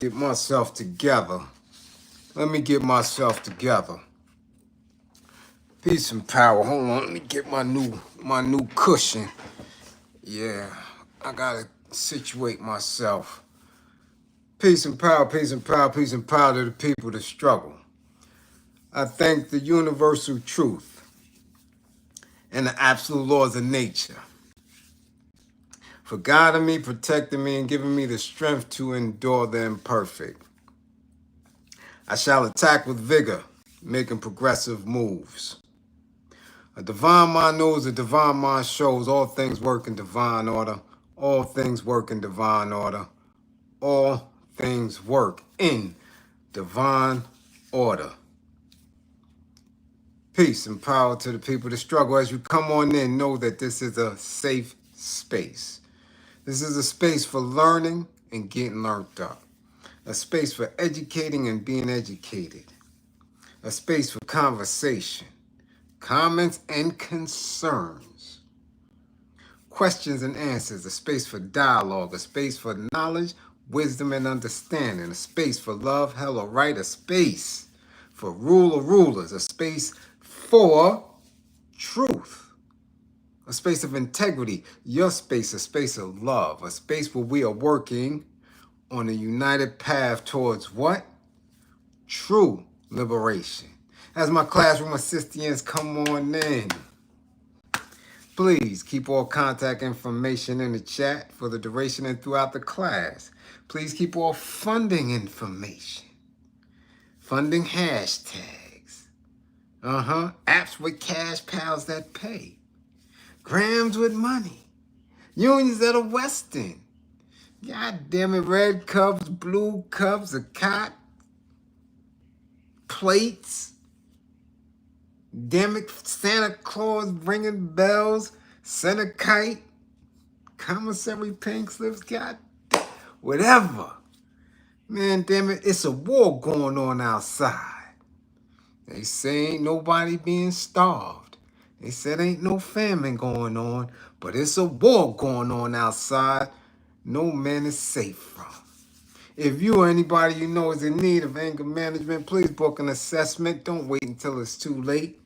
Get myself together. Let me get myself together. Peace and power. Hold on, let me get my new cushion. Yeah, I gotta situate myself. Peace and power, peace and power, peace and power to the people that struggle. I thank the universal truth and the absolute laws of nature for guiding me, protecting me, and giving me the strength to endure the imperfect. I shall attack with vigor, making progressive moves. A divine mind knows, a divine mind shows. All things work in divine order. All things work in divine order. All things work in divine order. Peace and power to the people that struggle. As you come on in, know that this is a safe space. This is a space for learning and getting learned up. A space for educating and being educated. A space for conversation, comments and concerns. Questions and answers. A space for dialogue. A space for knowledge, wisdom, and understanding. A space for love, hell, or right. A space for rule of rulers. A space for truth. A space of integrity. Your space, a space of love. A space where we are working on a united path towards what? True liberation. As my classroom assistants come on in, please keep all contact information in the chat for the duration and throughout the class. Please keep all funding information. Funding hashtags. Apps with cash pals that pay. Grams with money. Unions that are Western. God damn it, red cups, blue cups, a cot, plates. Damn it, Santa Claus ringing bells, Santa kite, commissary pink slips, God, whatever. Man, damn it, it's a war going on outside. They say ain't nobody being starved. They said ain't no famine going on, but it's a war going on outside no man is safe from. If you or anybody you know is in need of anger management, please book an assessment. Don't wait until it's too late.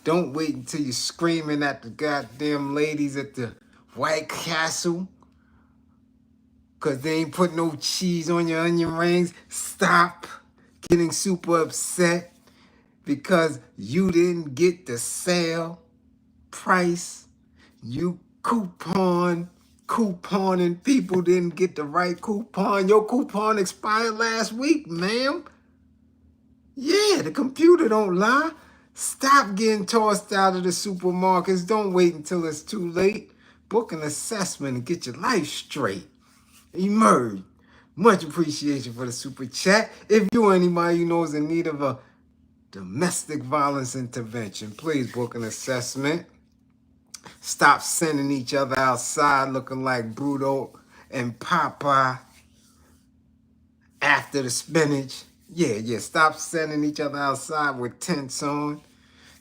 Don't wait until you're screaming at the goddamn ladies at the White Castle because they ain't put no cheese on your onion rings. Stop getting super upset because you didn't get the sale price. You couponing people didn't get the right coupon. Your coupon expired last week, ma'am. Yeah, the computer don't lie. Stop getting tossed out of the supermarkets. Don't wait until it's too late. Book an assessment and get your life straight. Emerge. Much appreciation for the super chat. If you or anybody you know is in need of a domestic violence intervention, please book an assessment. Stop sending each other outside looking like Bruto and Popeye after the spinach. Yeah, stop sending each other outside with tents on.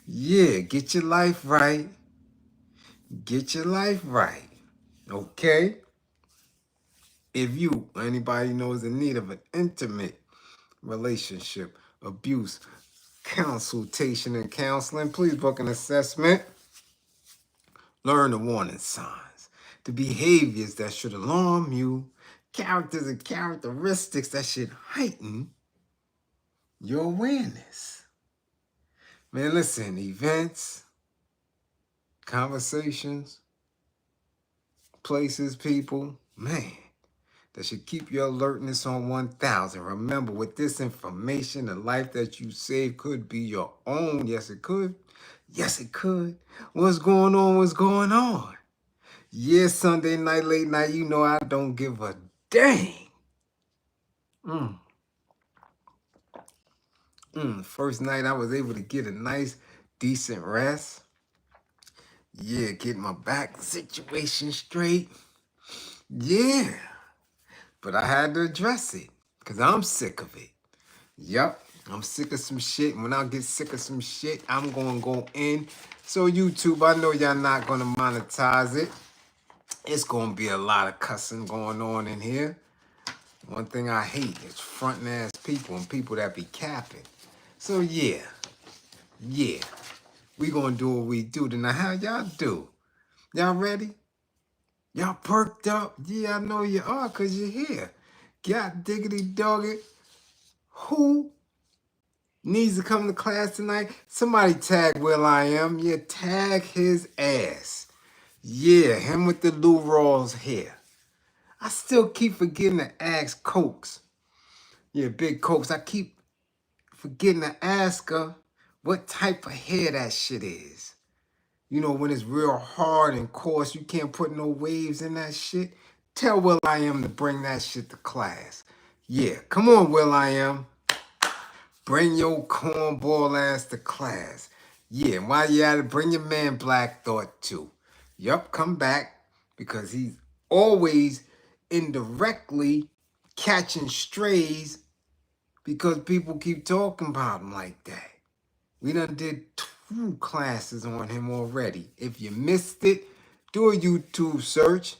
Yeah, get your life right. Get your life right. Okay? If you or anybody knows in need of an intimate relationship, abuse, consultation, and counseling, please book an assessment. Learn the warning signs, the behaviors that should alarm you, characters and characteristics that should heighten your awareness. Man, listen, events, conversations, places, people, man, that should keep your alertness on 1,000. Remember, with this information, the life that you save could be your own. Yes, it could. Yes, it could. What's going on? What's going on? Yeah, Sunday night, late night, you know I don't give a dang. First night I was able to get a nice, decent rest. Yeah, get my back situation straight. Yeah, but I had to address it because I'm sick of it. Yep, I'm sick of some shit. When I get sick of some shit, I'm going to go in. So YouTube, I know y'all not going to monetize it. It's going to be a lot of cussing going on in here. One thing I hate is fronting ass people and people that be capping. So yeah, we gonna do what we do tonight. How y'all do? Y'all ready? Y'all perked up? Yeah, I know you are, cause you're here. God diggity dog it. Who needs to come to class tonight? Somebody tag Will.i.am. Yeah, tag his ass. Yeah, him with the Lou Rawls hair. I still keep forgetting to ask Cokes. Yeah, Big Cokes. I keep forgetting to ask her what type of hair that shit is. You know, when it's real hard and coarse, you can't put no waves in that shit. Tell Will.i.am to bring that shit to class. Yeah, come on, Will.i.am. Bring your cornball ass to class. Yeah, and while you at it, bring your man Black Thought too. Yup, come back because he's always indirectly catching strays because people keep talking about him like that. We done did 2 classes on him already. If you missed it, do a YouTube search.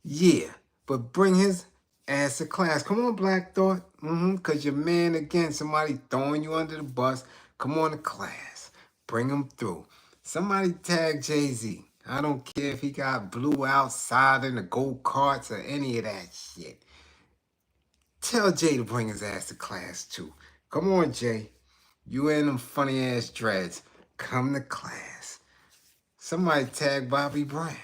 Yeah, but bring his ass to class. Come on, Black Thought. Because your man, again, somebody throwing you under the bus. Come on to class. Bring him through. Somebody tag Jay-Z. I don't care if he got blue outside in the go-karts or any of that shit. Tell Jay to bring his ass to class, too. Come on, Jay. You and them funny-ass dreads. Come to class. Somebody tag Bobby Brown.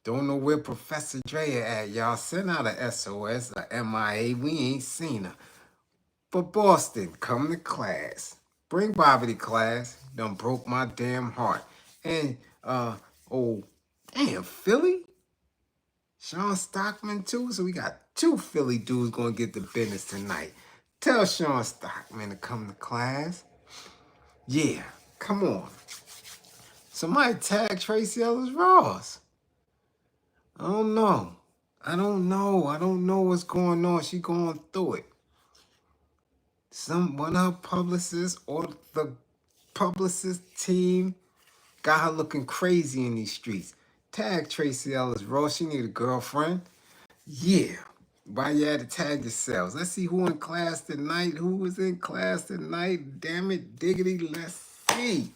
Don't know where Professor Dre at, y'all. Send out a SOS, a MIA. We ain't seen her. But Boston, come to class. Bring Bobby to class. Done broke my damn heart. And, oh, damn, Philly? Sean Stockman, too? So we got 2 Philly dudes gonna get the business tonight. Tell Sean Stockman to come to class. Yeah, come on. Somebody tag Tracee Ellis Ross. I don't know. I don't know what's going on. She going through it. One of her publicists or the publicist team got her looking crazy in these streets. Tag Tracee Ellis Ross. She need a girlfriend. Yeah. Why you had to tag yourselves? Let's see who in class tonight. Who was in class tonight? Damn it, diggity. Let's see.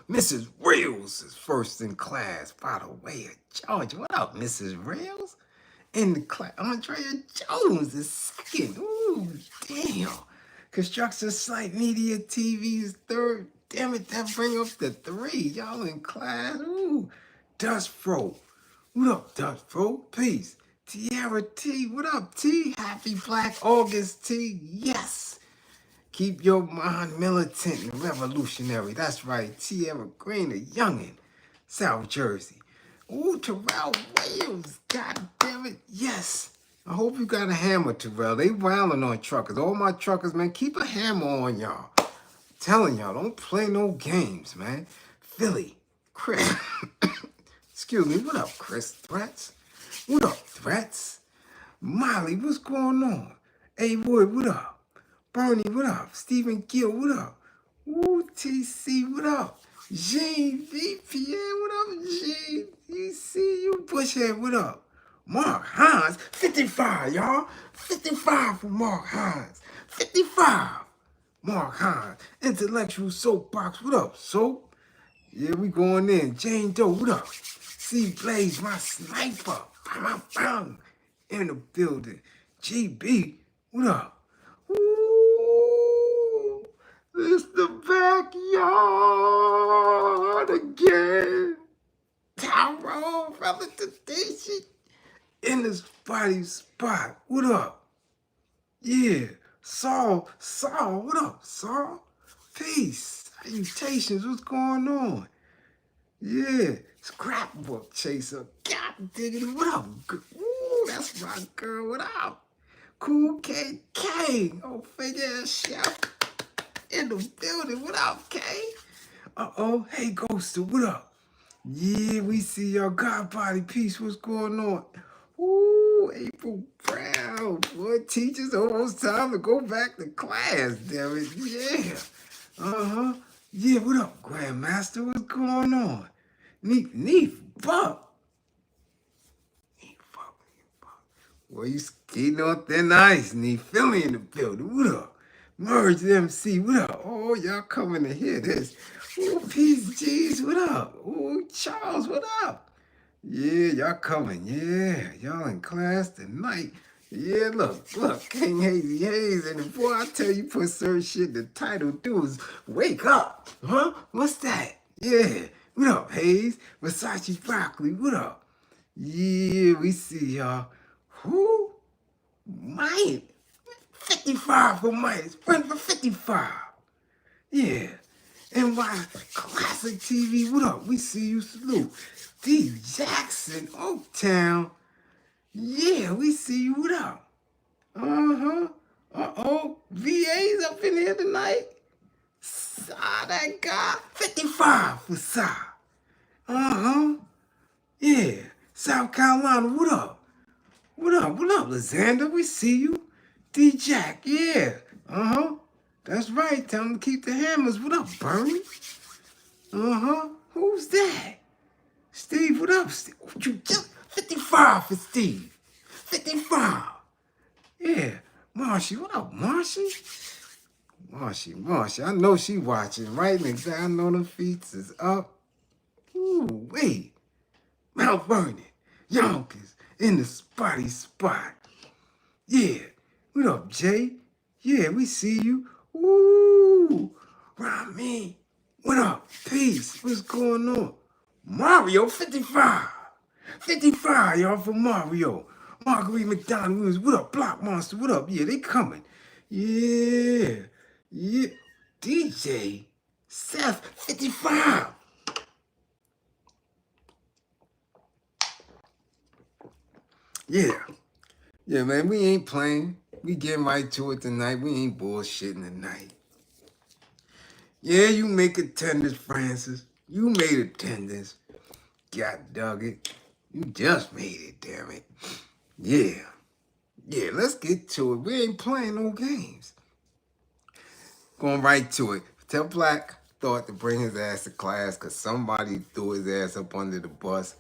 Mrs. Reels is first in class. By the way, George, what up, Mrs. Reels? In the class, Andrea Jones is second. Ooh, damn. Construction Site Media TV is third. Damn it, that bring up the 3. Y'all in class. Ooh, Dust Fro. What up, Dust Fro? Peace. Tiara T. What up, T? Happy Black August, T. Yes. Keep your mind militant and revolutionary. That's right. Tierra Green, a youngin'. South Jersey. Ooh, Terrell Williams. God damn it. Yes. I hope you got a hammer, Terrell. They wildin' on truckers. All my truckers, man, keep a hammer on y'all. Telling y'all, don't play no games, man. Philly. Chris. Excuse me. What up, Chris? Threats? What up, Threats? Molly, what's going on? A Wood, what up? Bernie, what up? Stephen Gill, what up? Ooh, TC, what up? Gene VPN, what up, Gene? You see you, Bushhead, what up? Mark Hines, 55, y'all. 55 for Mark Hines. 55. Mark Hines. Intellectual Soapbox, what up, Soap? Yeah, we going in. Jane Doe, what up? C Blaze, my sniper. Bam, bam. In the building. GB, what up? Ooh, it's the backyard again. Tyrone, relative in this body spot. What up? Yeah. Saul, what up, Saul? Peace. Salutations, what's going on? Yeah. Scrapbook chaser. God diggity, what up? Ooh, that's my girl, what up? Cool KK. Oh, figure chef in the building. What up, K? Uh-oh. Hey, Ghoster, what up? Yeah, we see y'all. God body peace. What's going on? Ooh, April Brown. Boy, teachers, almost time to go back to class, damn it. Yeah. Uh-huh. Yeah, what up, Grandmaster? What's going on? Neef, Buck. Well, you skating on thin ice, need Philly in the building. What up? Merge MC, what up? Oh, y'all coming to hear this. Oh, Peace G's, what up? Oh, Charles, what up? Yeah, y'all coming. Yeah, y'all in class tonight. Yeah, look, King Hazy Hayes, and boy, I tell you, put certain shit, the title do is Wake Up. Huh? What's that? Yeah. What up, Hayes? Versace Broccoli, what up? Yeah, we see y'all. Who? Mike. 55 for Mike. Run for 55. Yeah. NY Classic TV, what up? We see you, salute. D Jackson, Oaktown. Yeah, we see you, what up? Uh-huh. Uh-oh. VA's up in here tonight. Saw that guy. 55 for Saw. Uh-huh. Yeah. South Carolina, what up? What up? What up, Lysander? We see you. D-Jack, yeah. Uh-huh. That's right. Tell him to keep the hammers. What up, Bernie? Uh-huh. Who's that? Steve, what up, Steve? What you just 55 for Steve. 55. Yeah. Marshy, what up, Marshy? Marshy. I know she watching, right? I know them feet is up. Ooh, wait. Mount Vernon. Yonkers. In the spotty spot. Yeah. What up, Jay? Yeah, we see you. Ooh. Rami. What up? Peace. What's going on? Mario 55. 55, y'all, for Mario. Marguerite McDonald Williams. What up, Block Monster? What up? Yeah, they coming. Yeah. Yeah. DJ Seth 55. Yeah. Yeah, man, we ain't playing. We getting right to it tonight. We ain't bullshitting tonight. Yeah, you make attendance, Francis. You made attendance. God dug it. You just made it, damn it. Yeah. Yeah, let's get to it. We ain't playing no games. Going right to it. Tell Black thought to bring his ass to class because somebody threw his ass up under the bus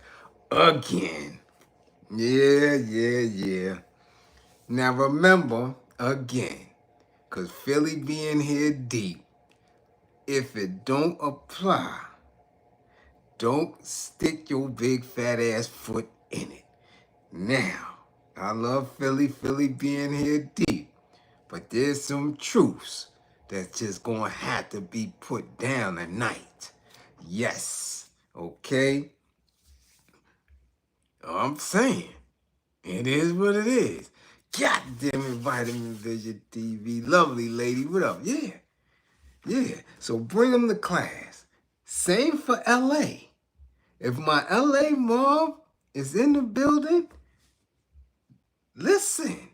again. Yeah. Now remember, again, because Philly being here deep, if it don't apply, don't stick your big fat ass foot in it. Now, I love Philly being here deep, but there's some truths that's just gonna have to be put down tonight. Yes, okay? I'm saying, it is what it is. God damn it, Vitamin Vision TV. Lovely lady, what up? Yeah. So bring them to class. Same for LA. If my LA mom is in the building, listen,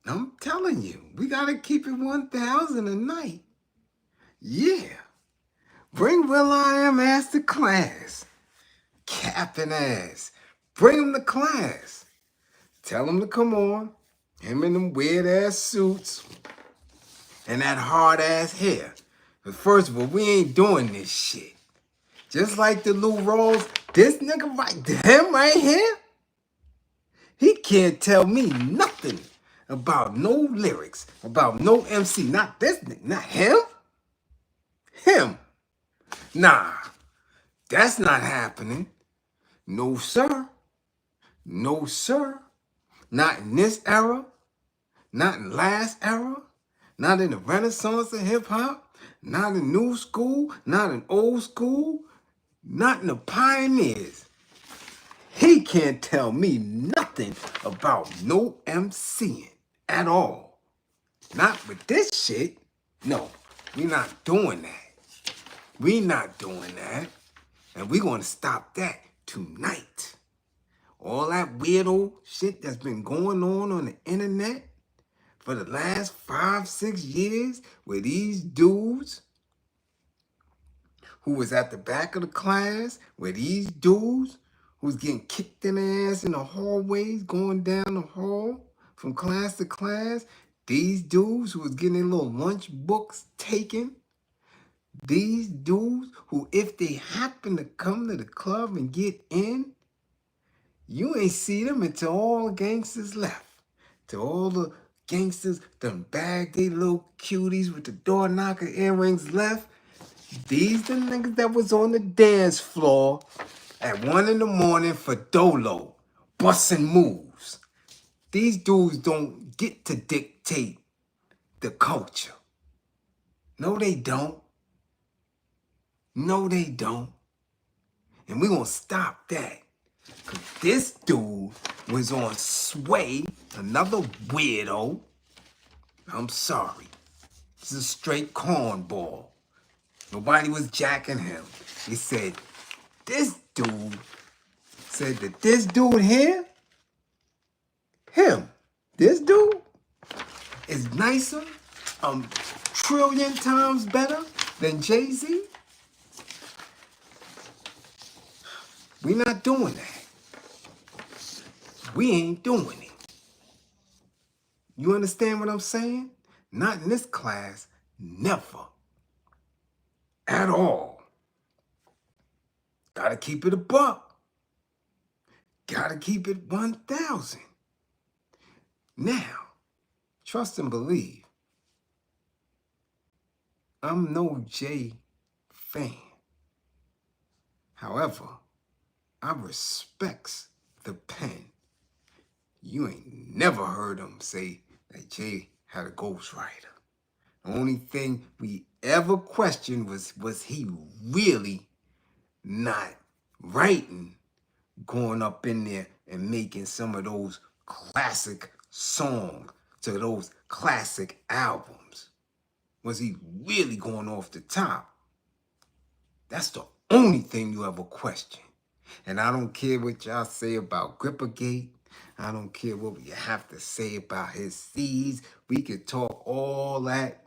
I'm telling you, we got to keep it 1,000 a night. Yeah. Bring Will I Am ass to class. Capping ass. Bring him to class. Tell him to come on. Him in them weird ass suits and that hard ass hair. But first of all, we ain't doing this shit. Just like the Lou Rolls, this nigga him right here, he can't tell me nothing about no lyrics, about no MC. Not this nigga, not him. Him. Nah, that's not happening. No, sir. No, sir. Not in this era. Not in last era. Not in the Renaissance of hip-hop. Not in new school. Not in old school. Not in the pioneers. He can't tell me nothing about no MCing at all. Not with this shit. No, we not doing that. We not doing that. And we gonna stop that tonight. All that weirdo shit that's been going on the internet for the last 5-6 years with these dudes who was at the back of the class, with these dudes who was getting kicked in the ass in the hallways, going down the hall from class to class, these dudes who was getting their little lunch books taken, these dudes who, if they happen to come to the club and get in, you ain't see them until all the gangsters left. To all the gangsters done bagged they little cuties with the door knocker earrings left. These the niggas that was on the dance floor at 1 in the morning for dolo, busting moves. These dudes don't get to dictate the culture. No, they don't. No, they don't. And we gonna stop that. Cause this dude was on Sway, another weirdo. I'm sorry. This is a straight cornball. Nobody was jacking him. He said, this dude said that this dude here, this dude is nicer, trillion times better than Jay-Z. We not doing that. We ain't doing it. You understand what I'm saying? Not in this class, never. At all. Gotta keep it a buck. Gotta keep it 1,000. Now, trust and believe. I'm no Jay fan. However, I respects the pen. You ain't never heard him say that Jay had a ghostwriter. The only thing we ever questioned was he really not writing, going up in there and making some of those classic songs to those classic albums. Was he really going off the top? That's the only thing you ever question. And I don't care what y'all say about Grippergate. I don't care what you have to say about his seeds. We could talk all that.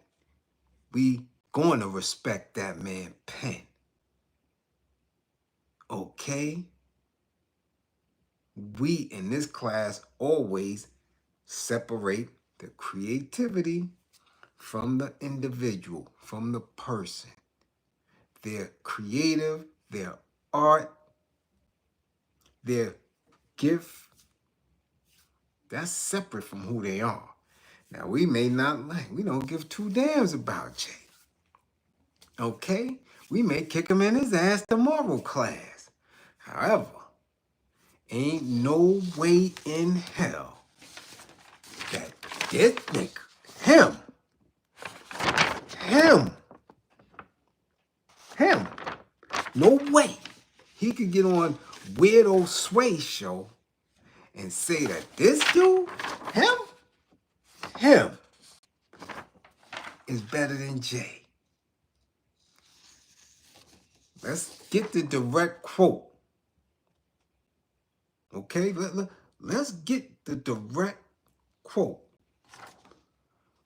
We going to respect that man pen. Okay? We in this class always separate the creativity from the individual, from the person. Their creative, their art, their gift, that's separate from who they are. Now, we may not like, we don't give two damns about Jay. Okay? We may kick him in his ass tomorrow class. However, ain't no way in hell that this nigga, him, no way he could get on Weirdo Sway show and say that this dude, him, is better than Jay. Let's get the direct quote. Okay, let's get the direct quote.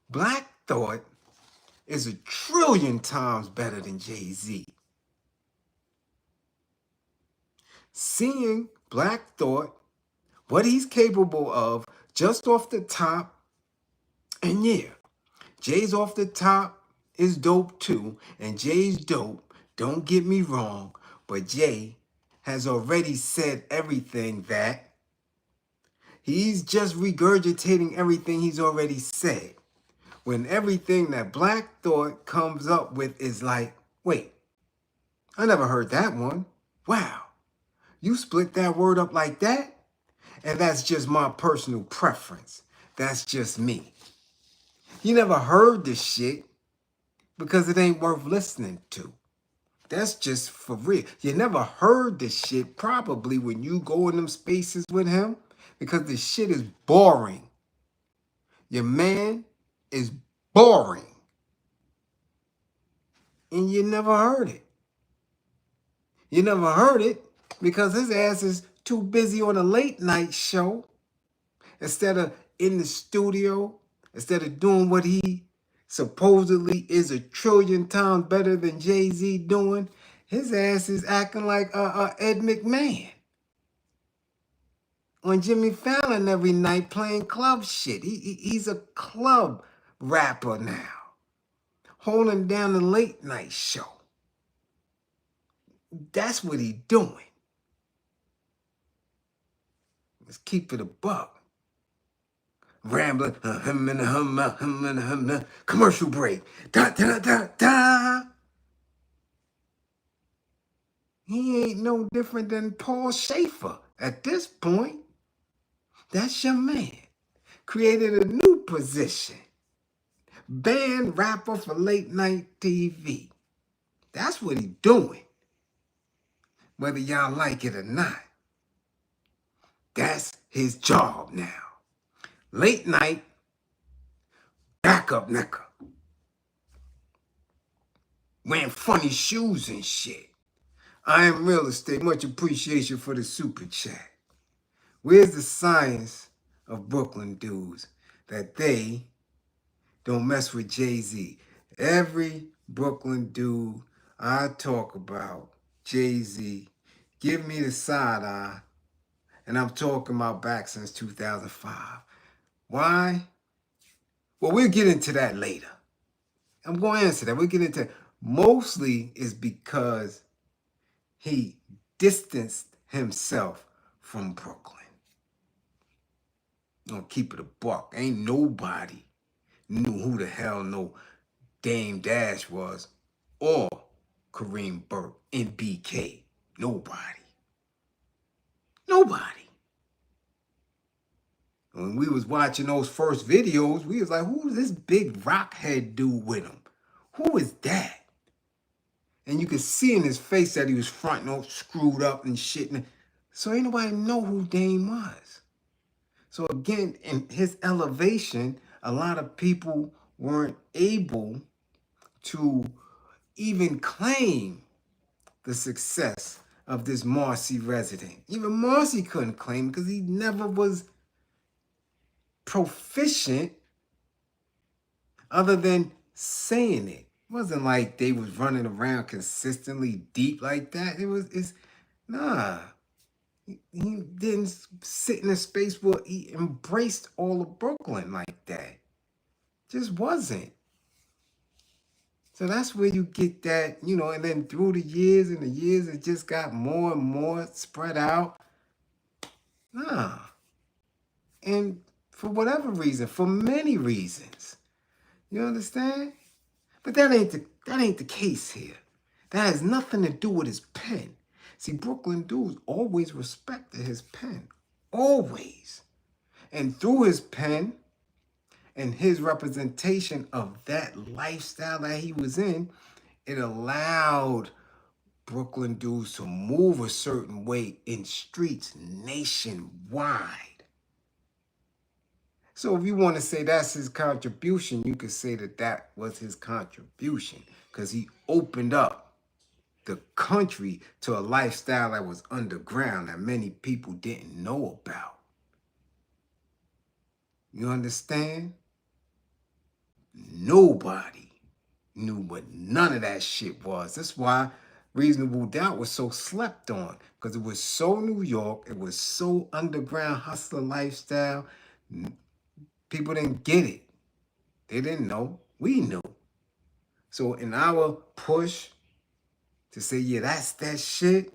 Black Thought is 1,000,000,000 times better than Jay-Z. Seeing Black Thought, what he's capable of, just off the top, and yeah, Jay's off the top is dope too, and Jay's dope, don't get me wrong, but Jay has already said everything that he's just regurgitating everything he's already said. When everything that Black Thought comes up with is like, wait, I never heard that one. Wow, you split that word up like that? And that's just my personal preference. That's just me. You never heard this shit because it ain't worth listening to. That's just for real. You never heard this shit probably when you go in them spaces with him because the shit is boring. Your man is boring. And you never heard it. You never heard it because his ass is too busy on a late night show instead of in the studio, instead of doing what he supposedly is 1,000,000,000 times better than Jay-Z doing. His ass is acting like Ed McMahon on Jimmy Fallon every night playing club shit. He's a club rapper now, holding down the late night show. That's what he doing. Let's keep it a buck. rambling, commercial break, da da da da. He ain't no different than Paul Schaefer at this point. That's your man. Created a new position. Band rapper for late night TV. That's what he doing. Whether y'all like it or not. That's his job now. Late night, backup nigga. Wearing funny shoes and shit. I am real estate. Much appreciation for the super chat. Where's the science of Brooklyn dudes that they don't mess with Jay-Z? Every Brooklyn dude I talk about, Jay-Z, give me the side eye, and I'm talking about back since 2005. Why? Well, we'll get into that later. I'm going to answer that. We'll get into it. Mostly is because he distanced himself from Brooklyn. I'm gonna keep it a buck. Ain't nobody knew who the hell no Dame Dash was or Kareem Burke and BK. Nobody. When we was watching those first videos, we was like, who is this big rockhead dude with him? Who is that? And you could see in his face that he was fronting all screwed up and shit. So ain't nobody know who Dame was. So again, in his elevation, a lot of people weren't able to even claim the success of this Marcy resident. Even Marcy couldn't claim because he never was proficient other than saying it. It wasn't like they was running around consistently deep like that. Nah. He didn't sit in a space where he embraced all of Brooklyn like that. Just wasn't. So that's where you get that, and then through the years and the years, it just got more and more spread out. Nah. And for whatever reason, for many reasons. You understand? But that ain't the case here. That has nothing to do with his pen. See, Brooklyn dudes always respected his pen. Always. And through his pen and his representation of that lifestyle that he was in, it allowed Brooklyn dudes to move a certain way in streets nationwide. So if you want to say that's his contribution, you could say that was his contribution because he opened up the country to a lifestyle that was underground that many people didn't know about. You understand? Nobody knew what none of that shit was. That's why Reasonable Doubt was so slept on, because it was so New York, it was so underground hustler lifestyle. People didn't get it. They didn't know. We knew. So in our push to say, yeah, that's that shit,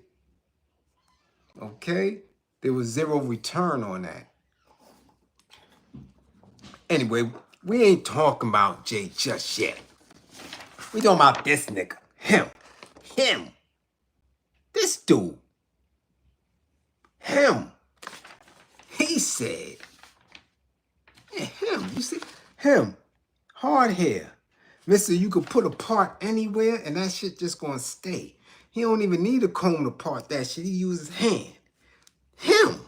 okay, there was zero return on that. Anyway, we ain't talking about Jay just yet. We talking about this nigga. Him. This dude. Him. He said, yeah, him. You see? Him. Hard hair. Mister, you could put a part anywhere and that shit just gonna stay. He don't even need a comb to part that shit. He uses hand. Him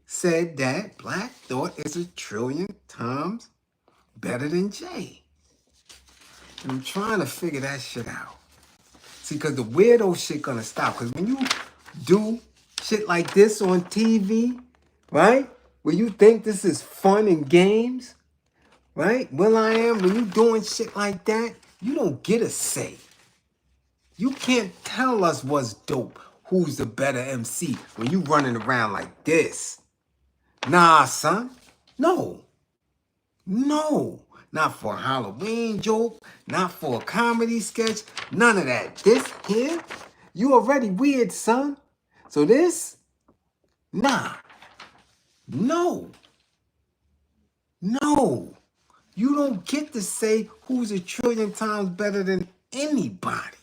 said that Black Thought is 1 trillion times better than Jay. And I'm trying to figure that shit out. See, because the weirdo shit gonna stop. Because when you do shit like this on TV, right? Where you think this is fun and games, right? will.i.am, when you doing shit like that, you don't get a say. You can't tell us what's dope, who's the better MC when you running around like this. Nah, son. No. Not for a Halloween joke, not for a comedy sketch, none of that. This here, you already weird, son. So this, nah. No. No, you don't get to say who's a trillion times better than anybody.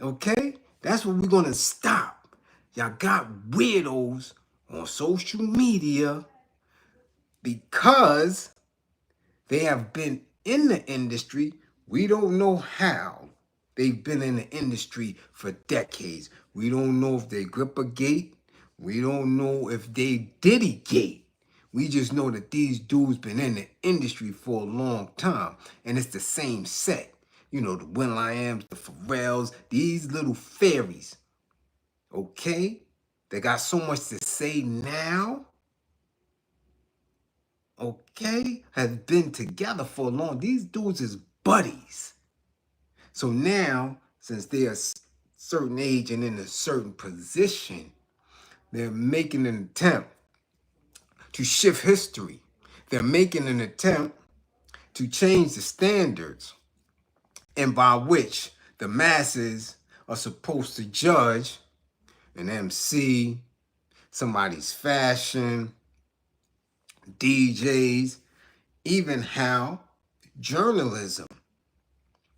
Okay? That's what we're going to stop. Y'all got weirdos on social media because they have been in the industry. We don't know how. They've been in the industry for decades. We don't know if they grip a gate. We don't know if they diddy gate. We just know that these dudes been in the industry for a long time. And it's the same set. You know, the Will.i.ams, the Pharrells, these little fairies. Okay? They got so much to say now. Okay? Has been together for long. These dudes is buddies. So now, since they're a certain age and in a certain position, they're making an attempt to shift history. They're making an attempt to change the standards and by which the masses are supposed to judge an MC, somebody's fashion, DJs, even how journalism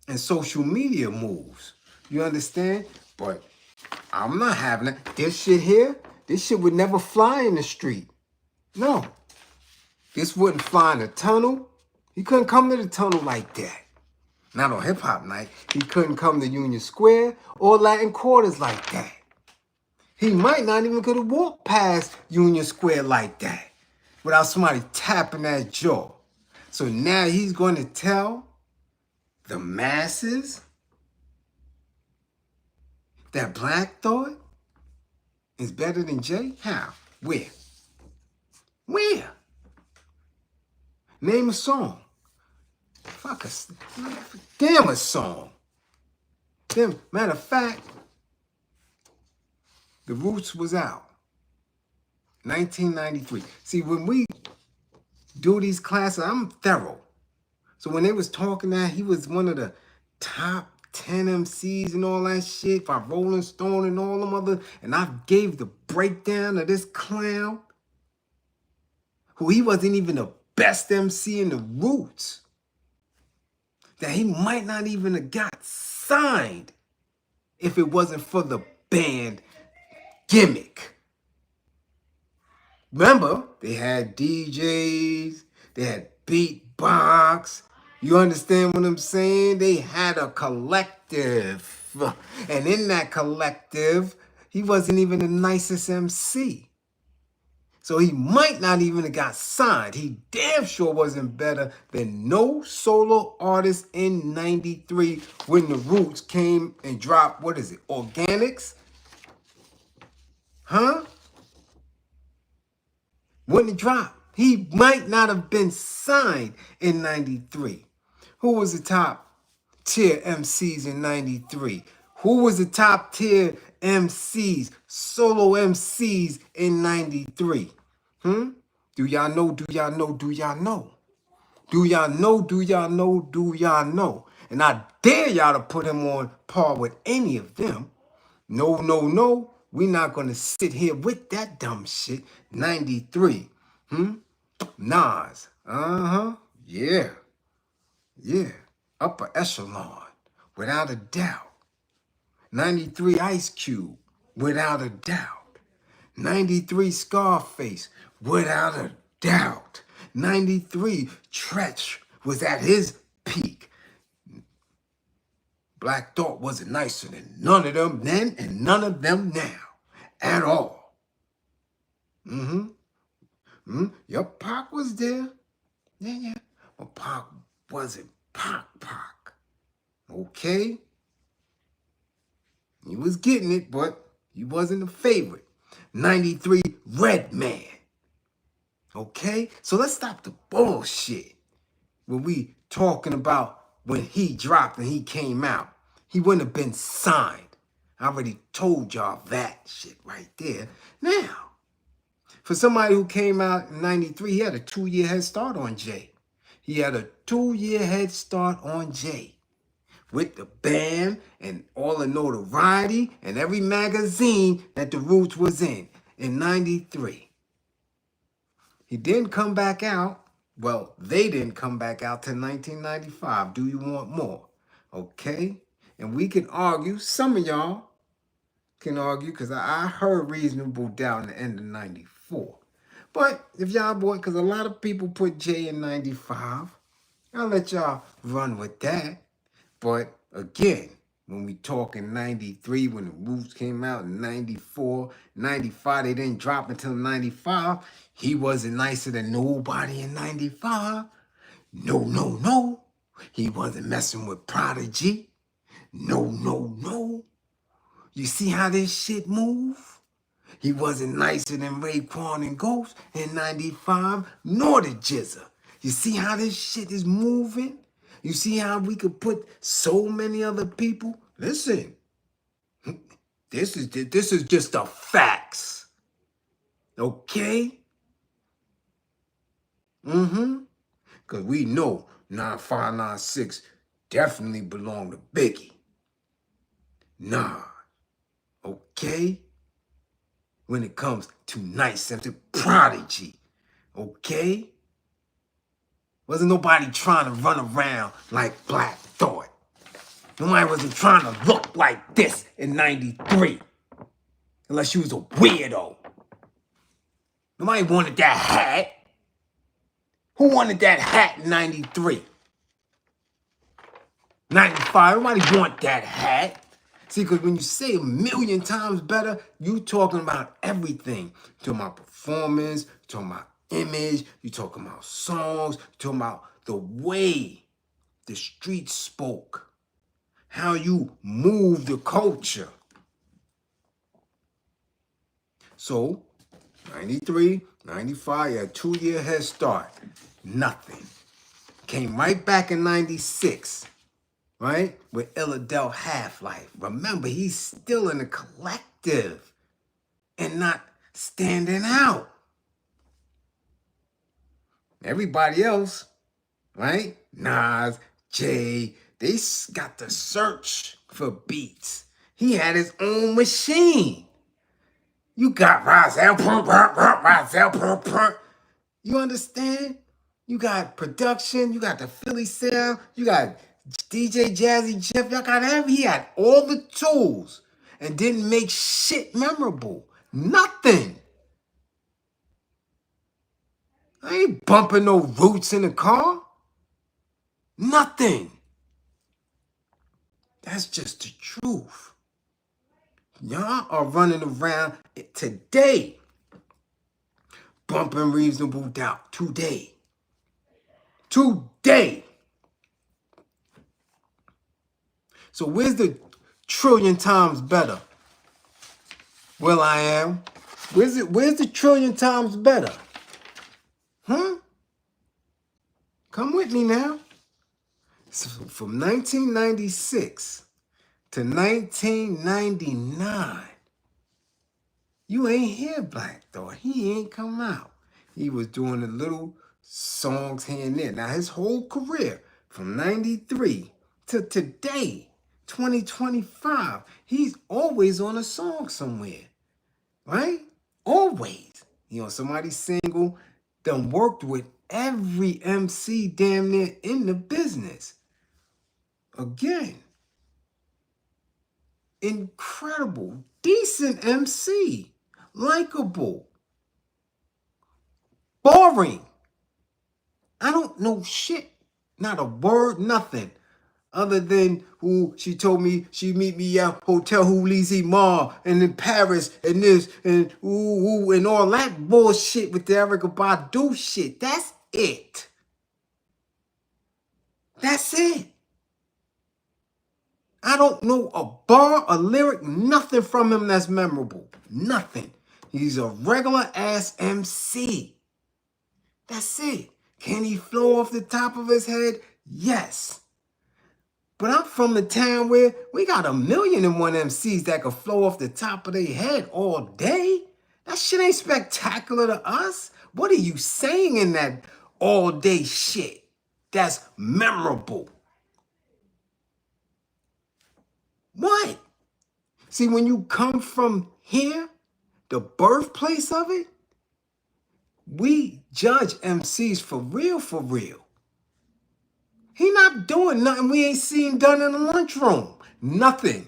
and social media moves. You understand? But I'm not having it. This shit would never fly in the street. No. This wouldn't fly in the tunnel. He couldn't come to the tunnel like that. Not on hip hop night. He couldn't come to Union Square or Latin Quarters like that. He might not even could have walked past Union Square like that without somebody tapping that jaw. So now he's going to tell the masses that Black Thought is better than Jay? How? Where? Where? Name a song. Fuck a damn a song. Damn, matter of fact, The Roots was out. 1993. See, when we do these classes, I'm thorough. So when they was talking that he was one of the top 10 MCs and all that shit by Rolling Stone and all them other, and I gave the breakdown of this clown, who he wasn't even the best MC in the Roots, that he might not even have got signed if it wasn't for the band gimmick. Remember, they had DJs, they had beatbox. You understand what I'm saying? They had a collective. And in that collective, he wasn't even the nicest MC. So he might not even have got signed. He damn sure wasn't better than no solo artist in 93 when the Roots came and dropped, what is it, Organics? Huh? When it dropped, he might not have been signed in 93. Who was the top tier MCs in 93? Who was the top tier MCs, solo MCs in 93? Do y'all know? Do y'all know? Do y'all know? Do y'all know? Do y'all know? Do y'all know? And I dare y'all to put him on par with any of them. No, no, no. We're not going to sit here with that dumb shit. 93. Nas. Uh-huh. Yeah. Yeah. Upper echelon. Without a doubt. 93 Ice Cube. Without a doubt. 93 Scarface. Without a doubt. 93 Tretch was at his peak. Black Thought wasn't nicer than none of them then and none of them now. At all. Your Pac was there. Yeah. But Pac wasn't Pac. Okay? He was getting it, but he wasn't a favorite. 93 Redman. Okay? So let's stop the bullshit. When we talking about when he dropped and he came out, he wouldn't have been signed. I already told y'all that shit right there. Now, for somebody who came out in 93, he had a 2-year head start on Jay. He had a 2-year head start on Jay. With the band and all the notoriety and every magazine that the Roots was in 93. He didn't come back out. Well, they didn't come back out till 1995. Do you want more? Okay? And we can argue, some of y'all can argue, because I heard reasonable doubt in the end of 94. But if y'all boy, because a lot of people put J in 95, I'll let y'all run with that. But again, when we talk in 93, when the Roots came out in 94, 95, they didn't drop until 95. He wasn't nicer than nobody in 95. No, no, no. He wasn't messing with Prodigy. No, no, no. You see how this shit move? He wasn't nicer than Raekwon and Ghost in 95, nor the Jizza. You see how this shit is moving? You see how we could put so many other people? Listen, this is just the facts. Okay? Because we know 9596 definitely belong to Biggie. Nah. Okay? When it comes to nice and to Prodigy. Okay? Wasn't nobody trying to run around like Black Thought. Nobody wasn't trying to look like this in 93. Unless you was a weirdo. Nobody wanted that hat. Who wanted that hat in 93? 95, nobody want that hat. See, because when you say a million times better, you talking about everything. You're talking about performance, you're talking about image, you're talking about songs, you're talking about the way the street spoke, how you move the culture. So, 93, 95, you had a 2-year head start. Nothing. Came right back in 96. Right? With Illadel Half-Life. Remember, he's still in the collective and not standing out. Everybody else, right? Nas, Jay, they got to search for beats. He had his own machine. You got Rozelle, Rozelle, you understand? You got production, you got the Philly sound, you got DJ Jazzy Jeff, y'all got everything. He had all the tools and didn't make shit memorable. Nothing. I ain't bumping no Roots in the car. Nothing. That's just the truth. Y'all are running around today bumping Reasonable Doubt. Today. So where's the trillion times better? Will I Am? Where's the trillion times better? Come with me now. So from 1996 to 1999, you ain't hear Black Thought. He ain't come out. He was doing the little songs here and there. Now his whole career, from 93 to today, 2025, he's always on a song somewhere. Right? Always. You know, somebody single, done worked with every MC damn near in the business. Again, incredible, decent MC, likable, boring. I don't know shit, not a word, nothing. Other than who she told me she meet me at Hotel Houlisi Mar and in Paris and this and ooh and all that bullshit with the Erykah Badu shit. That's it. That's it. I don't know a bar, a lyric, nothing from him that's memorable. Nothing. He's a regular ass MC. That's it. Can he flow off the top of his head? Yes. But I'm from the town where we got 1,000,001 MCs that can flow off the top of their head all day. That shit ain't spectacular to us. What are you saying in that all day shit that's memorable? What? See, when you come from here, the birthplace of it, We judge MCs for real, for real. He not doing nothing we ain't seen done in the lunchroom. Nothing.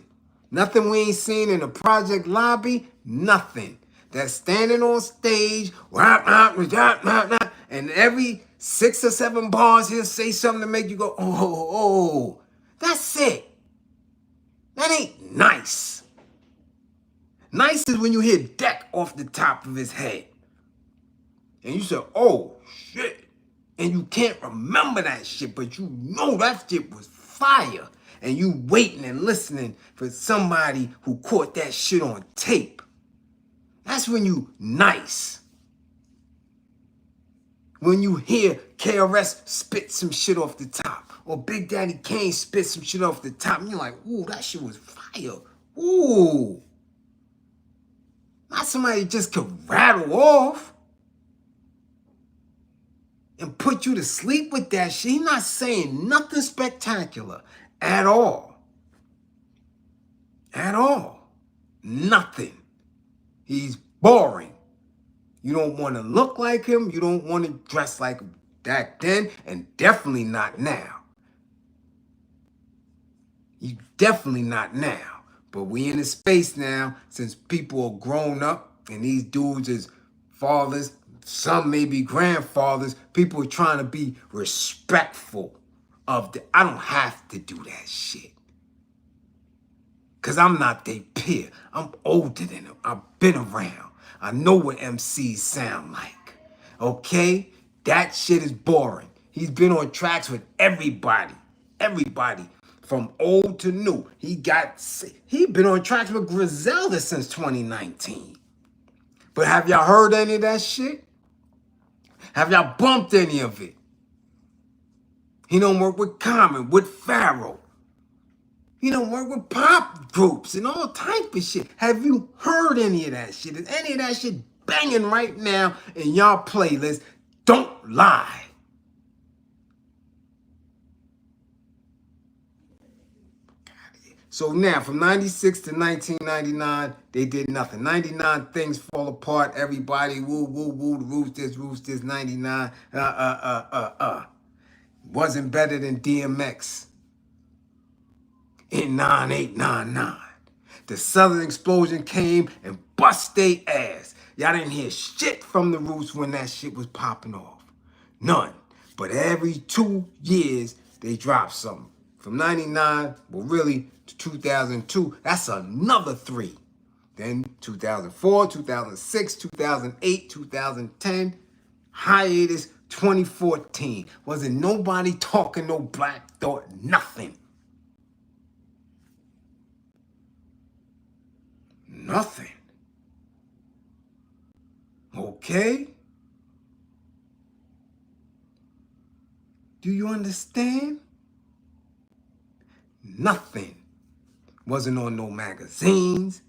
Nothing we ain't seen in the project lobby. Nothing. That's standing on stage, and every 6 or 7 bars he'll say something to make you go, oh. That's it. That ain't nice. Nice is when you hear deck off the top of his head. And you say, oh, shit. And you can't remember that shit, but you know that shit was fire. And you waiting and listening for somebody who caught that shit on tape. That's when you nice. When you hear KRS spit some shit off the top, or Big Daddy Kane spit some shit off the top, and you're like, ooh, that shit was fire. Ooh. Not somebody just could rattle off and put you to sleep with that shit. He's not saying nothing spectacular at all. At all. Nothing. He's boring. You don't want to look like him. You don't want to dress like him back then, and definitely not now. You definitely not now. But we in a space now, since people are grown up, and these dudes is fathers, some may be grandfathers, people are trying to be respectful of the, I don't have to do that shit. Because I'm not their peer. I'm older than them. I've been around. I know what MCs sound like. Okay? That shit is boring. He's been on tracks with everybody. Everybody. From old to new. He been on tracks with Griselda since 2019. But have y'all heard any of that shit? Have y'all bumped any of it? He don't work with Common, with Pharaoh. He don't work with pop groups and all type of shit. Have you heard any of that shit? Is any of that shit banging right now in y'all playlist? Don't lie. So now, from 96 to 1999, they did nothing. 99, things fall apart. Everybody, woo, woo, woo, the roots this, 99, Wasn't better than DMX in 9899. The Southern Explosion came and bust they ass. Y'all didn't hear shit from the Roots when that shit was popping off. None. But every 2 years, they dropped something. From 99, well, really, to 2002, that's another 3. Then 2004, 2006, 2008, 2010, hiatus 2014. Wasn't nobody talking no Black Thought, nothing. Nothing. Okay? Do you understand? Nothing. Wasn't on no magazines.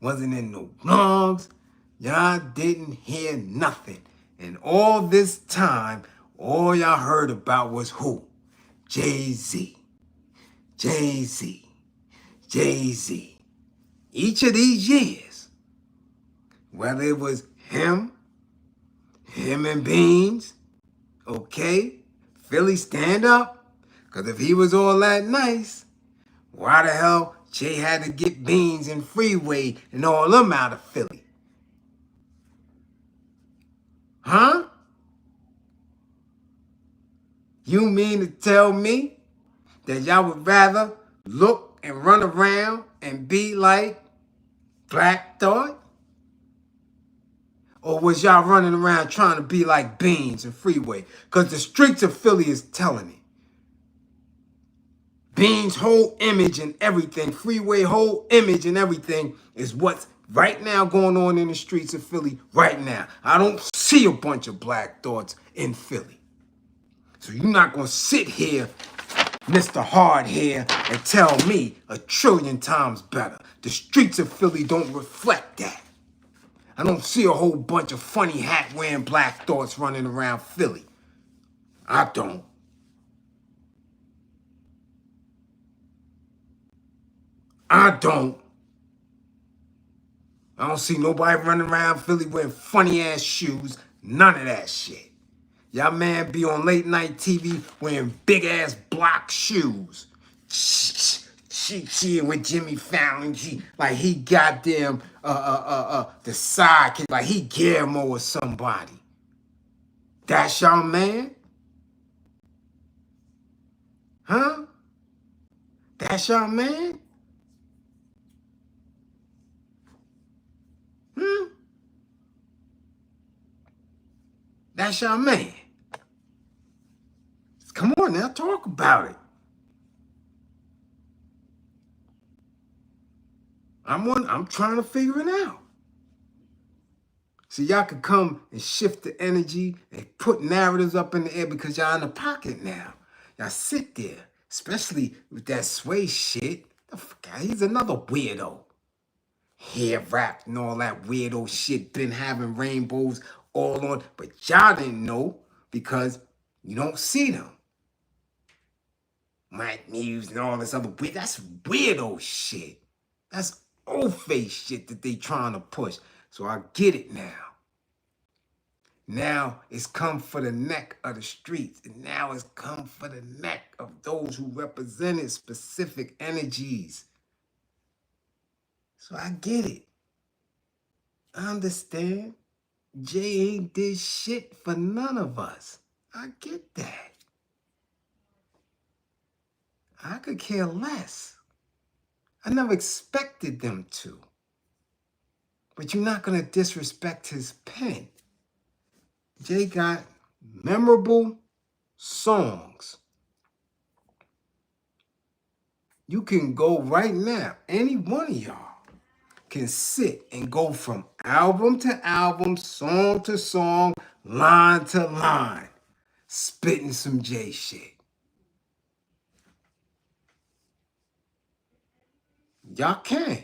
Wasn't in no blogs. Y'all didn't hear nothing. And all this time, all y'all heard about was who? Jay-Z. Jay-Z. Jay-Z. Each of these years, whether it was him and Beans, okay, Philly stand up, because if he was all that nice, why the hell Jay had to get Beans and Freeway and all them out of Philly? Huh? You mean to tell me that y'all would rather look and run around and be like Black Thought? Or was y'all running around trying to be like Beans and Freeway? Because the streets of Philly is telling it. Beans' whole image and everything, Freeway whole image and everything is what's right now going on in the streets of Philly right now. I don't see a bunch of Black Thoughts in Philly. So you're not going to sit here, Mr. Hardhair, and tell me 1,000,000,000 times better. The streets of Philly don't reflect that. I don't see a whole bunch of funny hat wearing Black Thoughts running around Philly. I don't. I don't see nobody running around Philly wearing funny ass shoes, None of that shit. Y'all man be on late night TV wearing big ass block shoes. She with Jimmy Fallon. Like he goddamn the sidekick, like he Guillermo or somebody. That's y'all man? Huh? That's y'all man? Hmm? That's y'all man. Come on now, talk about it. I'm trying to figure it out. So y'all can come and shift the energy and put narratives up in the air because y'all in the pocket now. Y'all sit there, especially with that Sway shit. The fuck, he's another weirdo. Hair wrapped and all that weirdo shit, been having rainbows all on, but y'all didn't know because you don't see them. Mike Muse and all this other weird, that's weirdo shit. That's old face shit that they trying to push. So I get it now. Now it's come for the neck of the streets. And now it's come for the neck of those who represented specific energies. So I get it. I understand. Jay ain't did shit for none of us. I get that. I could care less. I never expected them to. But you're not going to disrespect his pen. Jay got memorable songs. You can go right now, any one of y'all can sit and go from album to album, song to song, line to line, spitting some Jay shit. Y'all can.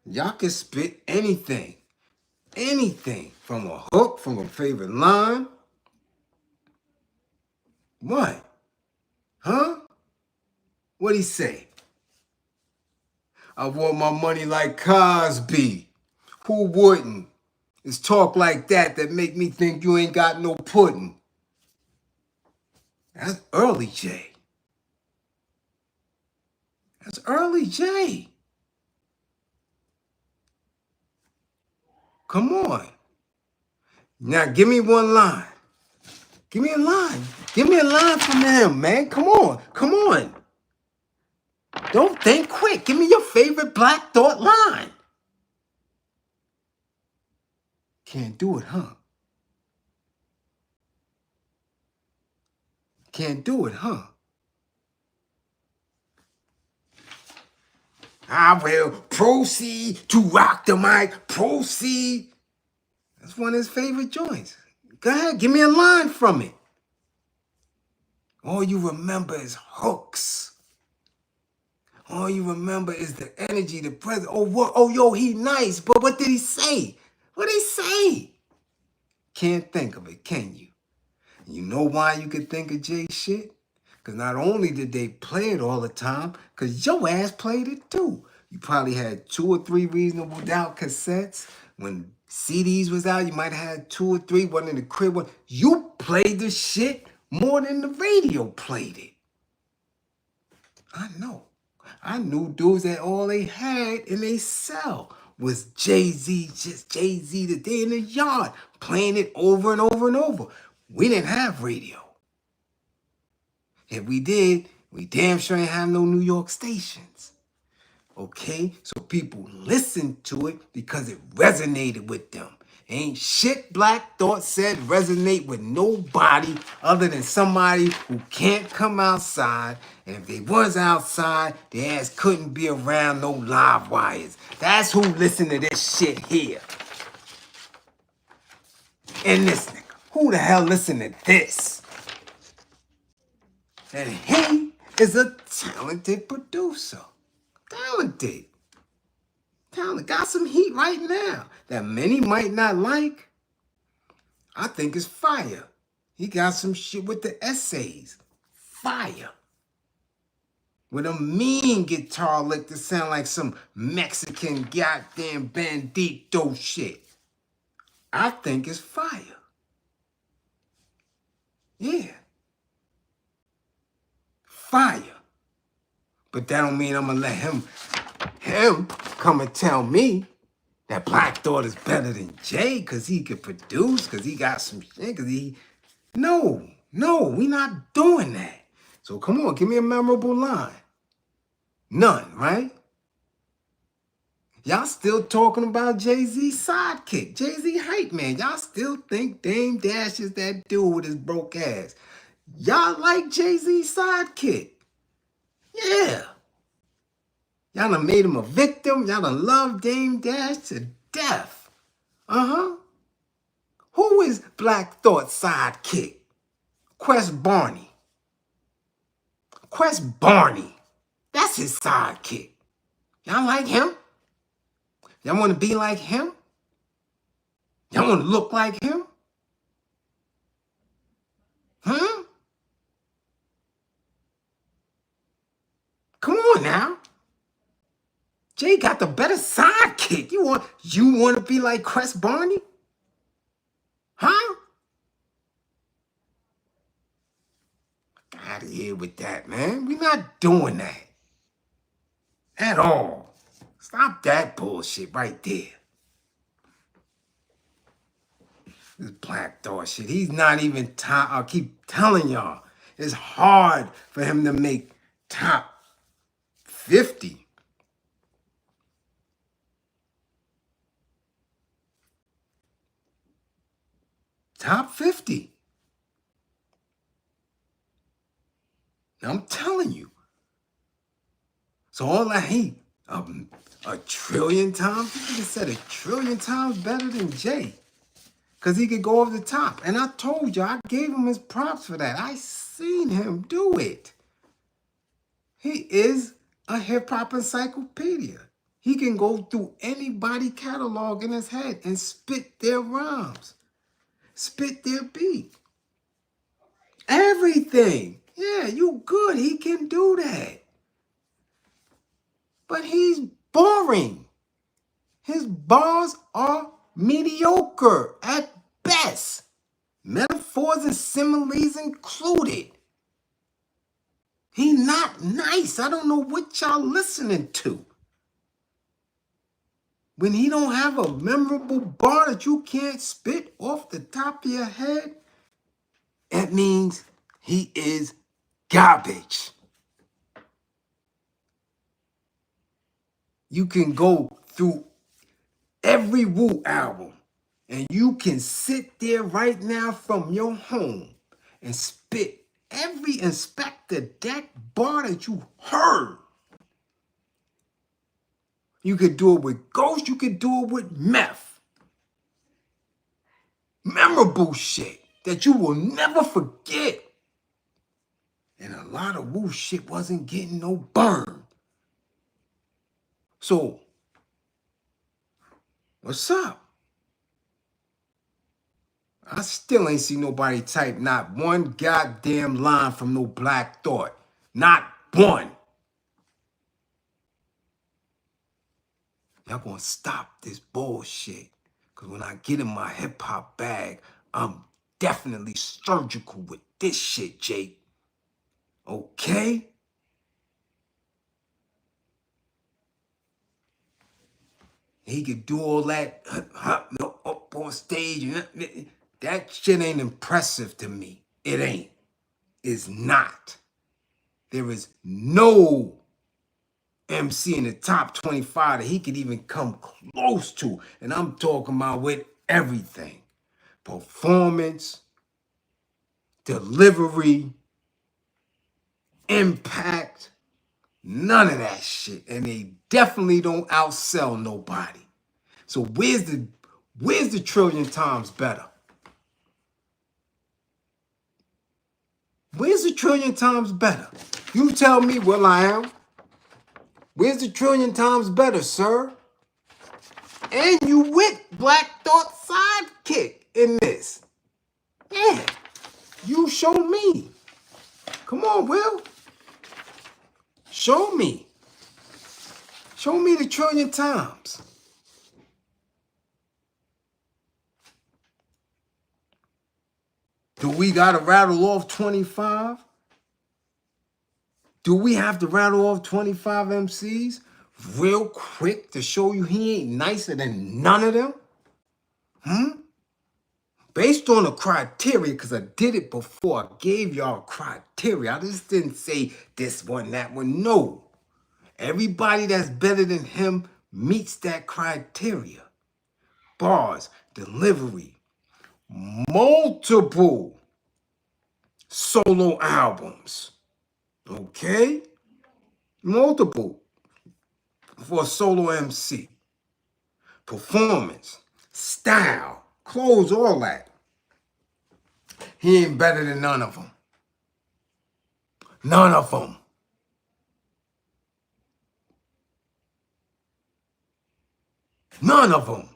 Y'all can spit anything. Anything. From a hook, from a favorite line. What? Huh? What'd he say? I want my money like Cosby. Who wouldn't? It's talk like that make me think you ain't got no pudding. That's early Jay. That's early Jay. Come on. Now give me one line. Give me a line. Give me a line from him, man. Come on. Come on. Don't think quick. Give me your favorite Black Thought line. Can't do it, huh? Can't do it, huh? I will proceed to rock the mic. Proceed. That's one of his favorite joints. Go ahead. Give me a line from it. All you remember is hooks. All you remember is the energy, the presence. Oh, what? Oh, yo, he nice. But what did he say? What did he say? Can't think of it, can you? You know why you could think of Jay shit? Because not only did they play it all the time, because your ass played it too. You probably had 2 or 3 Reasonable Doubt cassettes. When CDs was out, you might have had 2 or 3, one in the crib. One. You played the shit more than the radio played it. I know. I knew dudes that all they had in they cell was Jay-Z, just Jay-Z the day in the yard, playing it over and over and over. We didn't have radio. If we did, we damn sure ain't have no New York stations. Okay? So people listened to it because it resonated with them. Ain't shit Black Thought said resonate with nobody other than somebody who can't come outside. And if they was outside, their ass couldn't be around no live wires. That's who listened to this shit here. And this nigga. Who the hell listened to this? And he is a talented producer. Talented. Got some heat right now that many might not like. I think it's fire. He got some shit with the essays. Fire. With a mean guitar lick that sound like some Mexican goddamn bandito shit. I think it's fire. Yeah. Fire. But that don't mean I'm gonna let him come and tell me that Black Thought is better than Jay because he could produce, because he got some shit, because he... No, we not doing that. So come on, give me a memorable line. None, right? Y'all still talking about Jay-Z's sidekick, Jay-Z hype man. Y'all still think Dame Dash is that dude with his broke ass. Y'all like Jay-Z's sidekick. Yeah. Y'all done made him a victim. Y'all done loved Dame Dash to death. Uh-huh. Who is Black Thought's sidekick? Quest Barney. Quest Barney. That's his sidekick. Y'all like him? Y'all want to be like him? Y'all want to look like him? Hmm? Come on now. Jay got the better sidekick. You want to be like Quest Barney? Huh? Out of here with that, man. We're not doing that. At all. Stop that bullshit right there. This Black Thought shit. He's not even top. I'll keep telling y'all. It's hard for him to make top 50. Top 50. I'm telling you. So all I hate, a trillion times? He could have said a trillion times better than Jay. Because he could go over the top. And I told you, I gave him his props for that. I seen him do it. He is a hip-hop encyclopedia. He can go through anybody catalog in his head and spit their rhymes. Spit their beat. Everything. Yeah, you good. He can do that. But he's boring. His bars are mediocre at best. Metaphors and similes included. He not nice. I don't know what y'all listening to. When he don't have a memorable bar that you can't spit off the top of your head, it means he is garbage. You can go through every Wu album and you can sit there right now from your home and spit every Inspector Deck bar that you heard. You could do it with Ghost, you could do it with Meth. Memorable shit that you will never forget. And a lot of Wu shit wasn't getting no burn. So, what's up? I still ain't see nobody type not one goddamn line from no Black Thought. Not one. Y'all gonna stop this bullshit. Because when I get in my hip-hop bag, I'm definitely surgical with this shit, Jake. Okay? He could do all that up on stage. That shit ain't impressive to me. It ain't. It's not. There is no MC in the top 25 that he could even come close to. And I'm talking about with everything. Performance, delivery, impact, none of that shit. And they definitely don't outsell nobody. So where's the trillion times better? Where's the trillion times better? You tell me, Will I Am. Where's the trillion times better, sir? And you with Black Thought sidekick in this. Yeah. You show me. Come on, Will. Show me. Show me the trillion times. Do we got to rattle off 25? Do we have to rattle off 25 MCs real quick to show you he ain't nicer than none of them? Based on the criteria, because I did it before. I gave y'all criteria. I just didn't say this one, that one. No. Everybody that's better than him meets that criteria. Bars, delivery, multiple solo albums. Okay? Multiple for a solo MC. Performance, style, clothes, all that. He ain't better than none of them. None of them. None of them.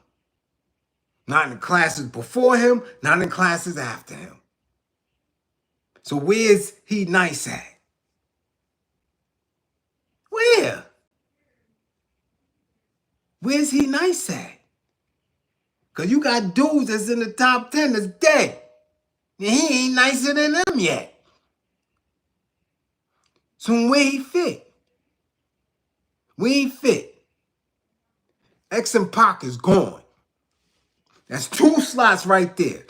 Not in the classes before him, not in the classes after him. So where's he nice at? Where? Where's he nice at? Because you got dudes that's in the top 10 that's dead. And he ain't nicer than them yet. So where he fit? Where he fit? X and Pac is gone. That's 2 slots right there.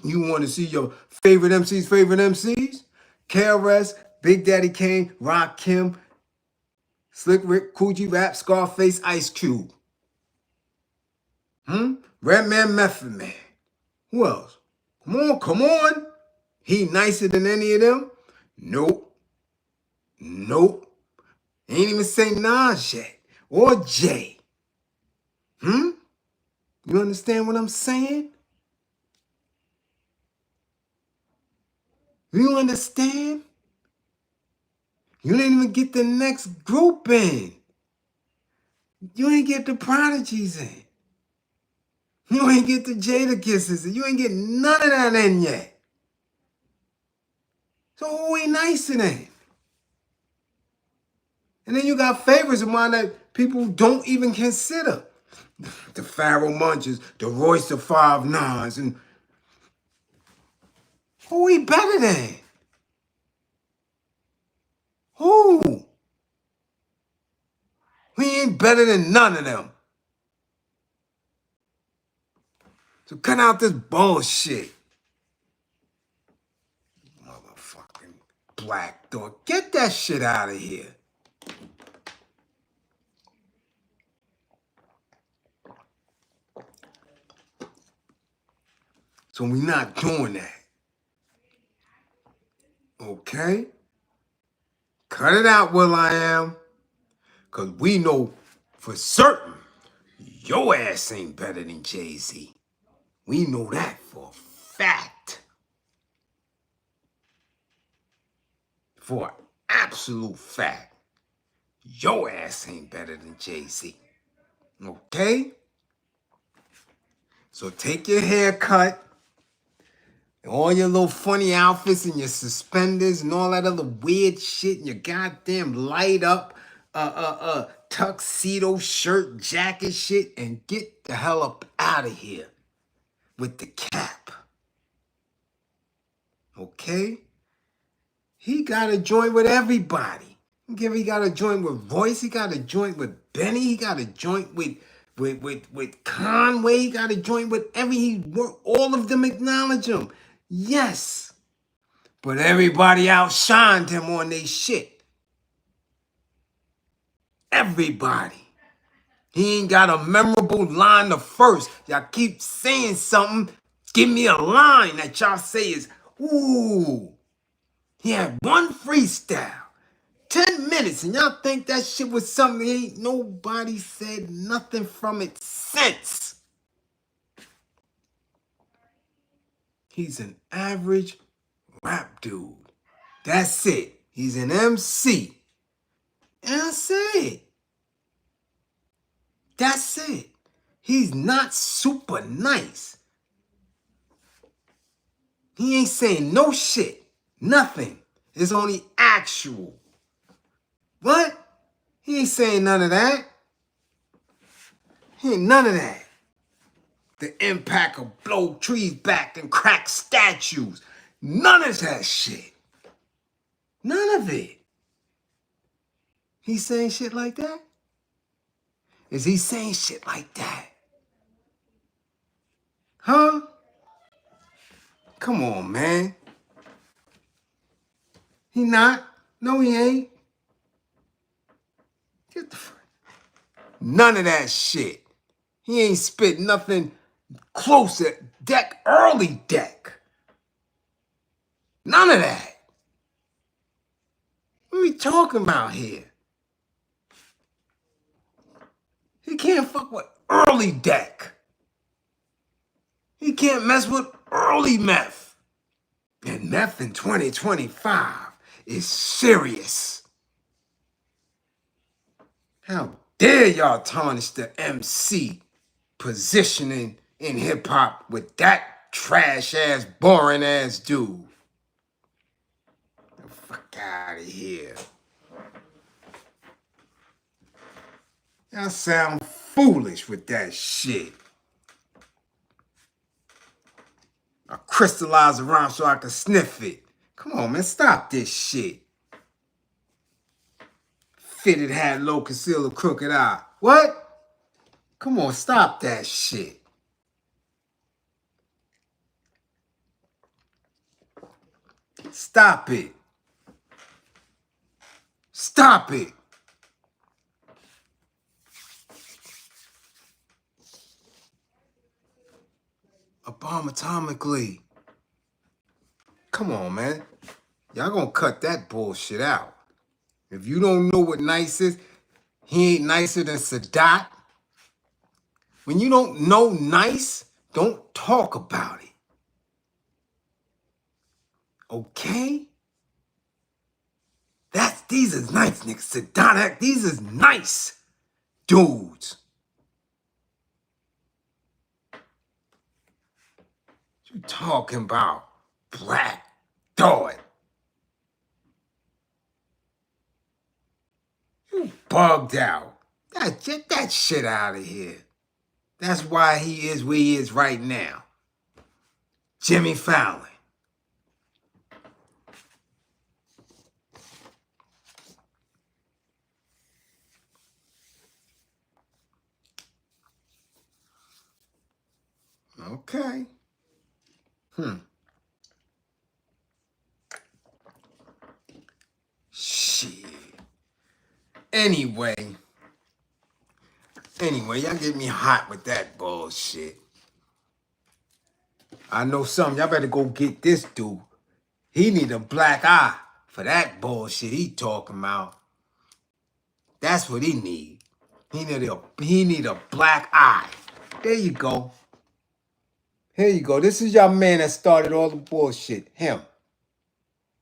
You want to see your favorite MCs? KRS, Big Daddy Kane, Rakim, Slick Rick, Coogee Rap, Scarface, Ice Cube. Redman, Method Man. Who else? Come on. He nicer than any of them? Nope. Ain't even say Nas yet. Or Jay. You understand what I'm saying? You understand? You didn't even get the next group in. You ain't get the Prodigies in. You ain't get the Jada Kisses in. You ain't get none of that in yet. So who ain't nicer than? And then you got favorites of mine that people don't even consider. The Pharaoh Munches, the Royce the 5'9s, and who he better than? Who? He ain't better than none of them. So cut out this bullshit. Motherfucking black dog. Get that shit out of here. So we not doing that. Okay? Cut it out, will.i.am. Because we know for certain your ass ain't better than Jay-Z. We know that for a fact. For an absolute fact. Your ass ain't better than Jay-Z. Okay? So take your haircut, all your little funny outfits and your suspenders and all that other weird shit and your goddamn light up tuxedo shirt jacket shit and get the hell up out of here with the cap. Okay? He got a joint with everybody. He got a joint with Royce. He got a joint with Benny. He got a joint with Conway. He got a joint with all of them acknowledge him. Yes. But everybody outshined him on their shit. Everybody. He ain't got a memorable line the first. Y'all keep saying something. Give me a line that y'all say is, ooh. He had one freestyle. 10 minutes. And y'all think that shit was something. Ain't nobody said nothing from it since. He's an average rap dude. That's it. He's an MC. And that's it. That's it. He's not super nice. He ain't saying no shit. Nothing. It's only actual. What? He ain't saying none of that. He ain't none of that. The impact of blow trees back and crack statues. None of that shit. None of it. He's saying shit like that? Is he saying shit like that? Huh? Come on, man. He not? No, he ain't. Get the fuck. None of that shit. He ain't spit nothing close at deck, early deck. None of that. What are we talking about here? He can't fuck with early deck. He can't mess with early meth. And meth in 2025 is serious. How dare y'all tarnish the MC positioning in hip-hop with that trash-ass, boring-ass dude. The fuck out of here. Y'all sound foolish with that shit. I crystallize around so I can sniff it. Come on, man, stop this shit. Fitted hat, low concealer, crooked eye. What? Come on, stop that shit. Stop it. Stop it. Abomatomically. Come on, man. Y'all gonna cut that bullshit out. If you don't know what nice is, he ain't nicer than Sadat. When you don't know nice, don't talk about it. Okay? These is nice, niggas. Sadat, these is nice dudes. What you talking about? Black Dog. You bugged out. Get that shit out of here. That's why he is where he is right now. Jimmy Fallon. Okay. Shit. Anyway, y'all get me hot with that bullshit. I know something. Y'all better go get this dude. He need a black eye for that bullshit he talking about. That's what he need. He need a black eye. There you go. Here you go. This is your man that started all the bullshit. Him.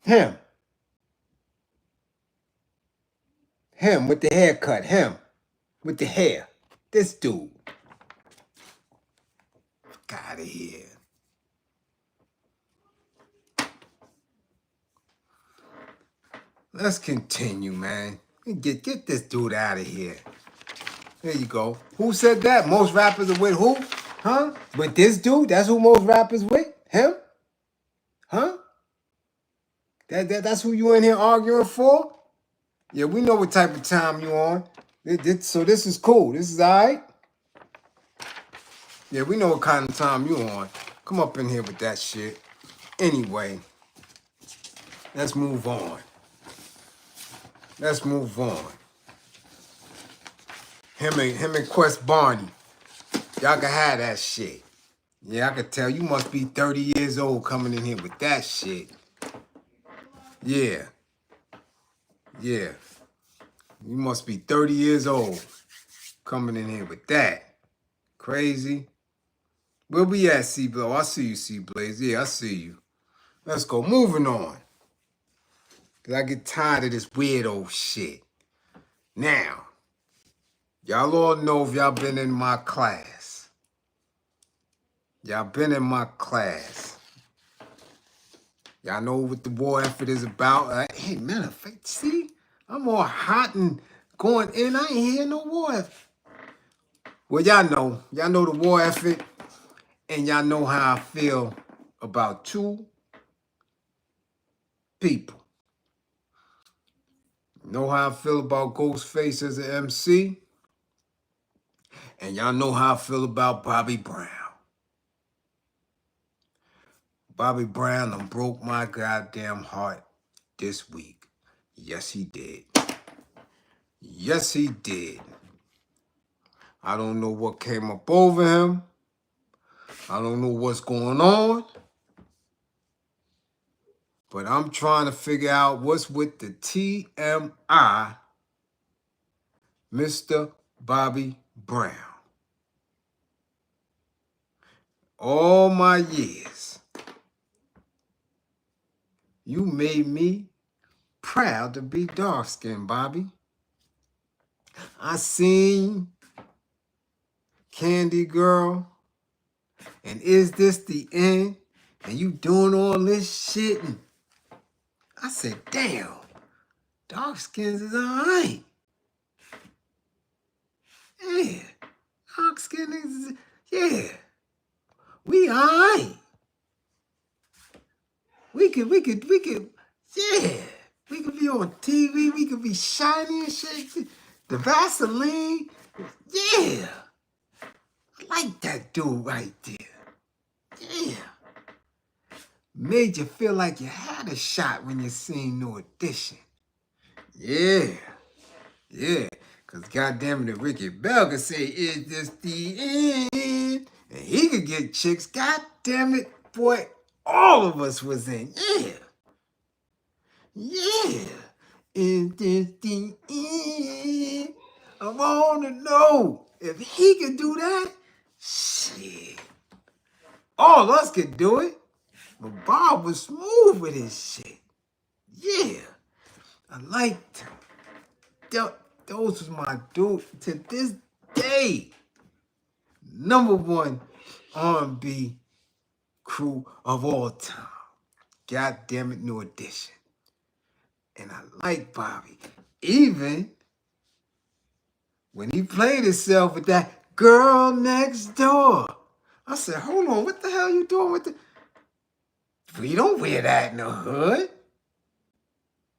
Him with the haircut. Him with the hair. This dude. Fuck out of here. Let's continue, man. Get this dude out of here. There you go. Who said that? Most rappers are with who? Huh? With this dude? That's who most rappers with? Him? Huh? That's who you in here arguing for? Yeah, we know what type of time you on. So this is cool. This is all right? Yeah, we know what kind of time you on. Come up in here with that shit. Anyway, let's move on. Let's move on. Him and Quest Barney. Y'all can have that shit. Yeah, I can tell you must be 30 years old coming in here with that shit. Yeah. Yeah. You must be 30 years old coming in here with that. Crazy. Where we at, C-Blow? I see you, C-Blaze. Yeah, I see you. Let's go. Moving on. Because I get tired of this weirdo shit. Now, y'all all know if y'all been in my class. Y'all been in my class. Y'all know what the war effort is about. Hey, matter of fact, see? I'm all hot and going in. I ain't hear no war effort. Well, y'all know. Y'all know the war effort. And y'all know how I feel about two people. Know how I feel about Ghostface as an MC. And y'all know how I feel about Bobby Brown. Bobby Brown done broke my goddamn heart this week. Yes, he did. Yes, he did. I don't know what came up over him. I don't know what's going on. But I'm trying to figure out what's with the TMI, Mr. Bobby Brown. All my years, you made me proud to be dark-skinned, Bobby. I seen Candy Girl, and Is This the End? And you doing all this shit? And I said, damn, dark skins is all right. Yeah, dark skin is, yeah, we all right. We could, yeah. We could be on TV, we could be shiny and shit. The Vaseline, yeah. I like that dude right there. Yeah. Made you feel like you had a shot when you seen New Edition. Yeah. Yeah. Because goddamn it, Ricky Bell could say, is this the end? And he could get chicks. Goddamn it, boy, all of us was in. Yeah. Yeah. Is this the end? I want to know if he could do that. Shit. All of us could do it. But Bob was smooth with his shit. Yeah. I liked him. Those was my dude. To this day, #1 R&B crew of all time. God damn it, New Edition. And I like Bobby. Even when he played himself with that girl next door. I said, hold on, what the hell you doing with the... We don't wear that in the hood.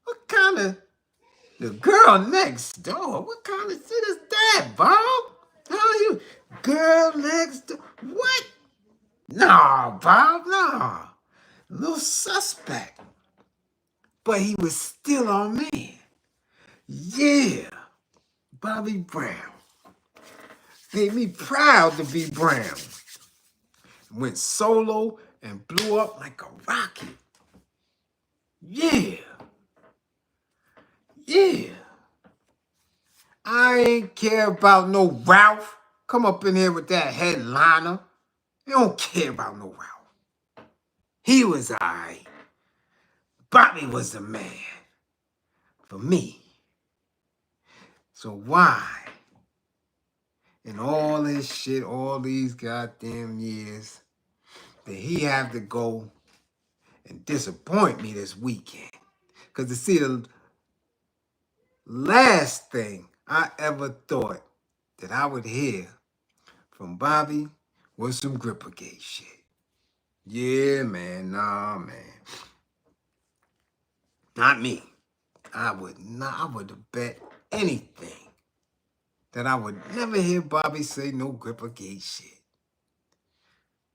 What kind of... The girl next door? What kind of shit is that, Bob? How you... Girl next door? What? Nah, Bob, nah. A little suspect. But he was still our man. Yeah. Bobby Brown. Made me proud to be Brown. Went solo and blew up like a rocket. Yeah. Yeah. I ain't care about no Ralph. Come up in here with that headliner. You don't care about no Ralph. He was alright. Bobby was the man. For me. So why? In all this shit, all these goddamn years, did he have to go and disappoint me this weekend? Because to see the last thing I ever thought that I would hear from Bobby was some Grippergate shit. Yeah, man, nah, man. Not me. I would have bet anything that I would never hear Bobby say no Grippergate shit.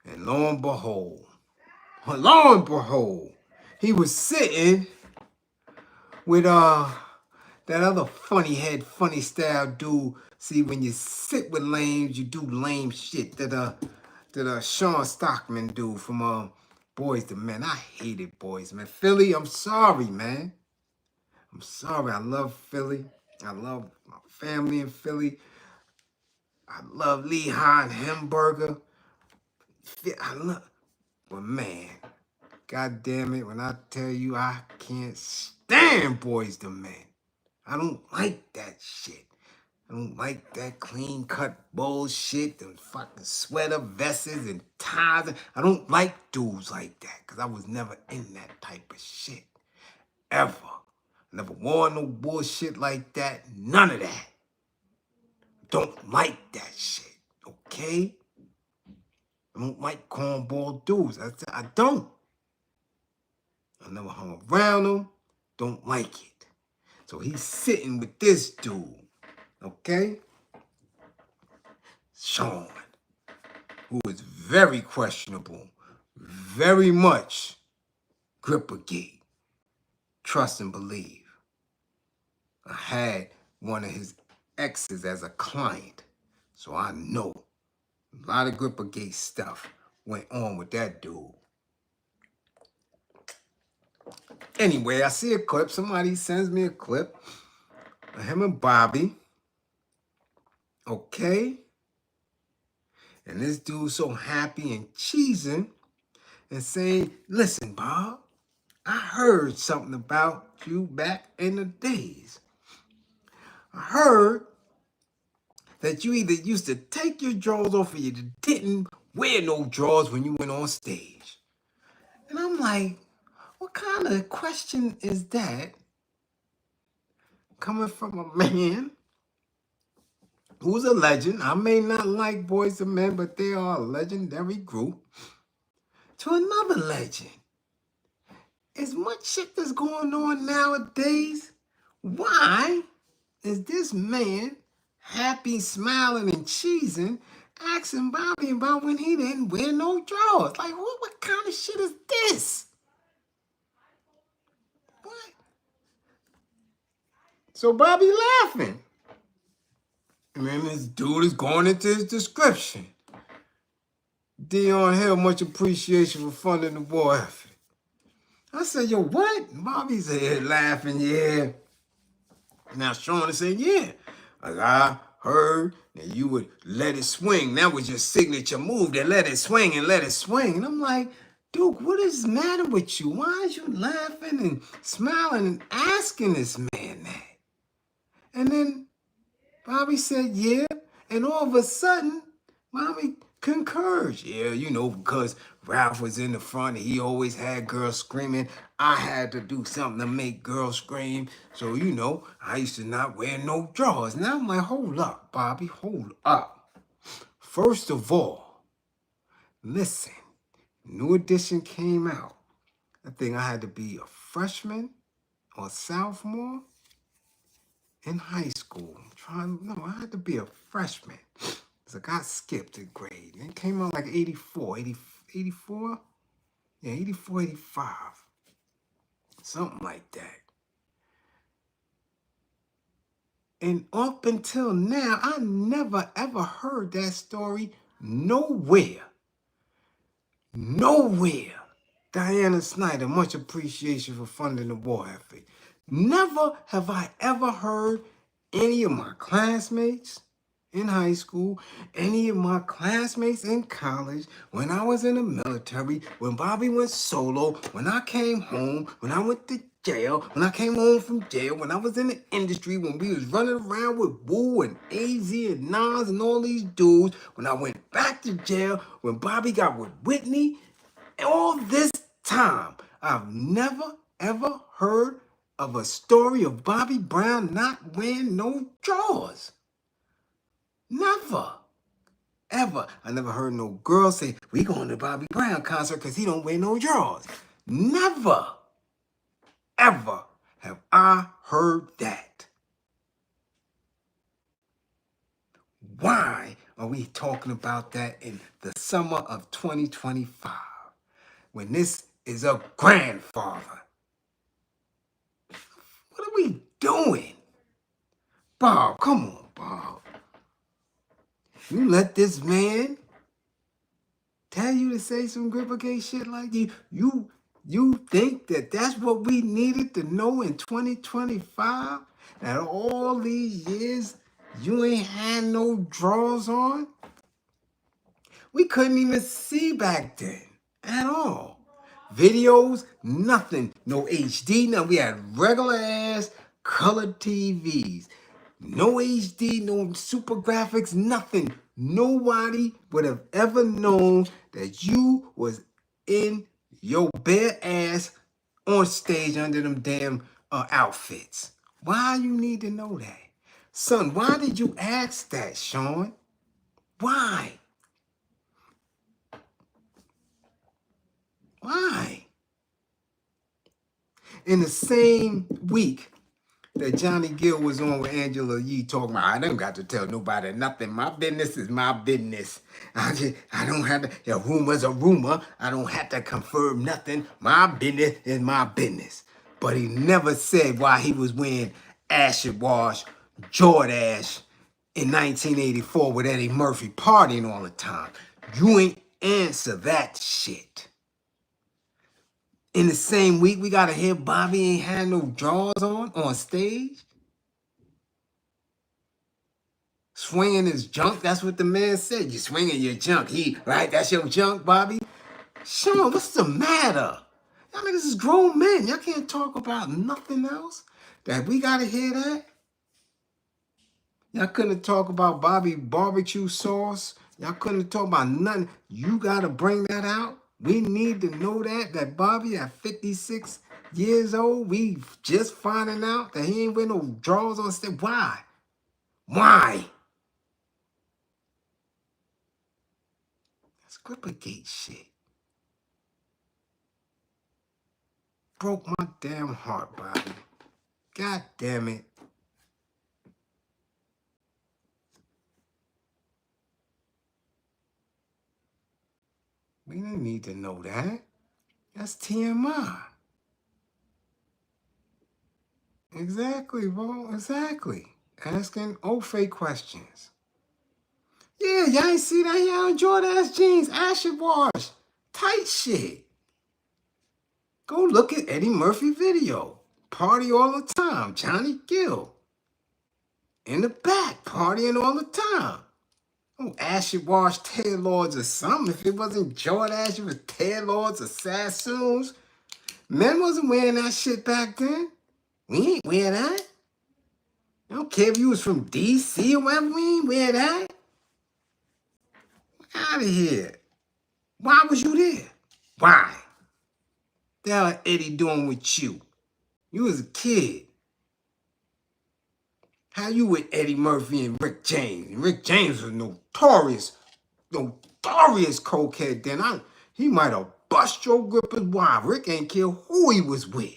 And lo and behold, he was sitting with that other funny head, funny style dude. See, when you sit with lames, you do lame shit that Sean Stockman do from Boys to Men. I hated Boys, man. Philly, I'm sorry, man. I'm sorry. I love Philly. I love my family in Philly. I love Lehigh and Hamburger. But man, God damn it, when I tell you I can't stand Boys to Men. I don't like that shit. I don't like that clean-cut bullshit, them fucking sweater vests and ties. I don't like dudes like that, because I was never in that type of shit. Ever. Never wore no bullshit like that. None of that. Don't like that shit. Okay? don't like cornball dudes. I said, I don't. I never hung around them. Don't like it. So he's sitting with this dude, okay? Sean, who is very questionable, very much grippergate. Trust and believe. I had one of his exes as a client, so I know a lot of grippergate stuff went on with that dude. Anyway, I see a clip. Somebody sends me a clip of him and Bobby. Okay? And this dude's so happy and cheesing and saying, listen, Bob, I heard something about you back in the days. I heard that you either used to take your drawers off or you didn't wear no drawers when you went on stage. And I'm like, what kind of question is that coming from a man who's a legend? I may not like Boys and Men, but they are a legendary group. To another legend. As much shit that's going on nowadays, why is this man happy, smiling, and cheesing, asking Bobby about when he didn't wear no drawers? Like, what kind of shit is this? What? So Bobby laughing. And then this dude is going into his description. Dion Hill, much appreciation for funding the war effort. I said, yo, what? Bobby said, laughing, yeah. Now Sean is saying, yeah. Like, I heard that you would let it swing. That was your signature move, to let it swing and let it swing. And I'm like, Duke, what is the matter with you? Why is you laughing and smiling and asking this man that? And then Bobby said, yeah. And all of a sudden, Bobby concurs. Yeah, you know, because Ralph was in the front and he always had girls screaming. I had to do something to make girls scream. So, you know, I used to not wear no drawers. Now I'm like, hold up, Bobby, hold up. First of all, listen, new edition came out. I think I had to be a freshman or sophomore in high school. I had to be a freshman. Because I got skipped a grade. And it came out like 84. 84? Yeah, 84, 85. Something like that. And up until now, I never ever heard that story nowhere. Nowhere. Diana Snyder, much appreciation for funding the war effort. Never have I ever heard any of my classmates in high school, any of my classmates in college, when I was in the military, when Bobby went solo, when I came home, when I went to jail, when I came home from jail, when I was in the industry, when we was running around with Woo and AZ and Nas and all these dudes, when I went back to jail, when Bobby got with Whitney, all this time, I've never ever heard of a story of Bobby Brown not wearing no drawers. Never. Ever. I never heard no girl say, we going to Bobby Brown concert because he don't wear no drawers. Never, ever have I heard that. Why are we talking about that in the summer of 2025 when this is a grandfather? What are we doing? Bob, come on, Bob. You let this man tell you to say some grippergate shit like you think that that's what we needed to know in 2025? That all these years you ain't had no drawers on? We couldn't even see back then at all. Videos, nothing. No HD, no. We had regular ass colored TVs. No HD, no super graphics, nothing. Nobody would have ever known that you was in your bare ass on stage under them damn outfits. Why you need to know that? Son, why did you ask that, Sean? Why? In the same week that Johnny Gill was on with Angela Yee talking about, I don't got to tell nobody nothing. My business is my business. I don't have to, a rumor's a rumor. I don't have to confirm nothing. My business is my business. But he never said why he was wearing acid wash, Jordache in 1984 with Eddie Murphy partying all the time. You ain't answer that shit. In the same week, we gotta hear Bobby ain't had no drawers on stage. Swinging his junk, that's what the man said. You swinging your junk. Right? That's your junk, Bobby? Sean, what's the matter? Y'all niggas is grown men. Y'all can't talk about nothing else? That we gotta hear that? Y'all couldn't talk about Bobby barbecue sauce. Y'all couldn't talk about nothing. You gotta bring that out. We need to know that Bobby at 56 years old, we just finding out that he ain't wearing no drawers on stage. Why? Why? That's Grippergate shit. Broke my damn heart, Bobby. God damn it. We didn't need to know that. That's TMI. Exactly, bro. Exactly. Asking old fake questions. Yeah, y'all ain't see that? Y'all enjoy ass jeans, acid wash, tight shit. Go look at Eddie Murphy video. Party all the time. Johnny Gill. In the back, partying all the time. Oh, acid wash tailords or something. If it wasn't Jordache, it was tailords or Sassoons. Men wasn't wearing that shit back then. We ain't wear that. I don't care if you was from DC or whatever, we ain't wear that. Out of here. Why was you there? Why? The hell Eddie doing with you? You was a kid. How you with Eddie Murphy and Rick James? Rick James was notorious cokehead then. He might have bust your gripper's wide. Rick ain't care who he was with.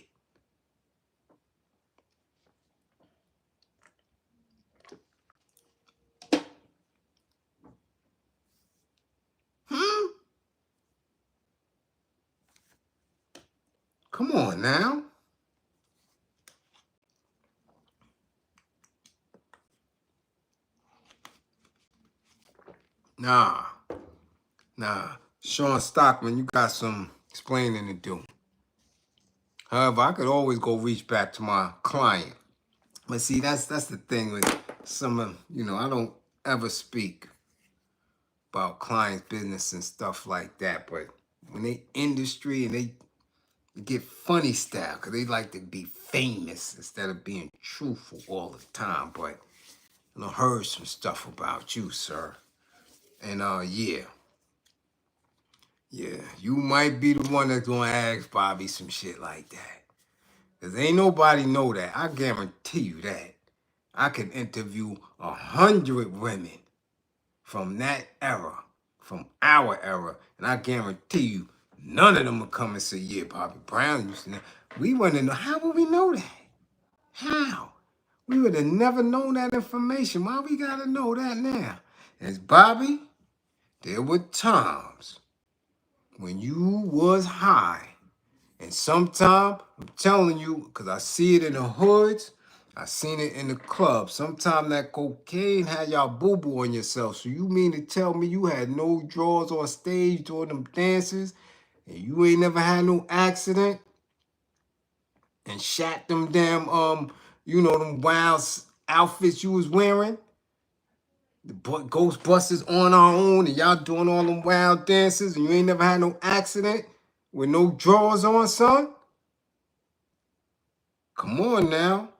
Come on now. Nah. Sean Stockman, you got some explaining to do. However, I could always go reach back to my client. But see, that's the thing with some of, I don't ever speak about clients' business and stuff like that. But when they industry and they get funny style, because they like to be famous instead of being truthful all the time. But I heard some stuff about you, sir. And yeah, you might be the one that's gonna ask Bobby some shit like that. Cause ain't nobody know that. I guarantee you that. I could interview 100 women from that era, from our era, and I guarantee you, none of them will come and say, yeah, Bobby Brown used to know. We wouldn't know. How would we know that? How? We would have never known that information. Why we gotta know that now? As Bobby, there were times when you was high. And sometimes, I'm telling you, because I see it in the hoods, I seen it in the club. Sometimes that cocaine had y'all boo-boo on yourself. So you mean to tell me you had no drawers on stage during them dances and you ain't never had no accident and shot them damn, them wild outfits you was wearing? The Ghostbusters on our own and y'all doing all them wild dances and you ain't never had no accident with no drawers on, son? Come on now.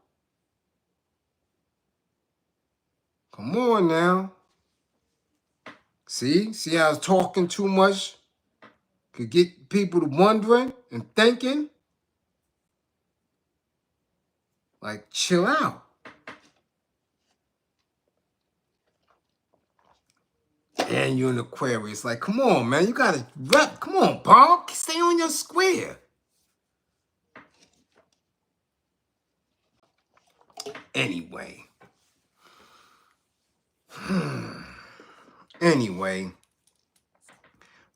Come on now. See how I was talking too much? Could get people to wondering and thinking. Like, chill out. And you're an Aquarius. Like, come on, man. You gotta rep. Come on, Bob. Stay on your square. Anyway. Anyway.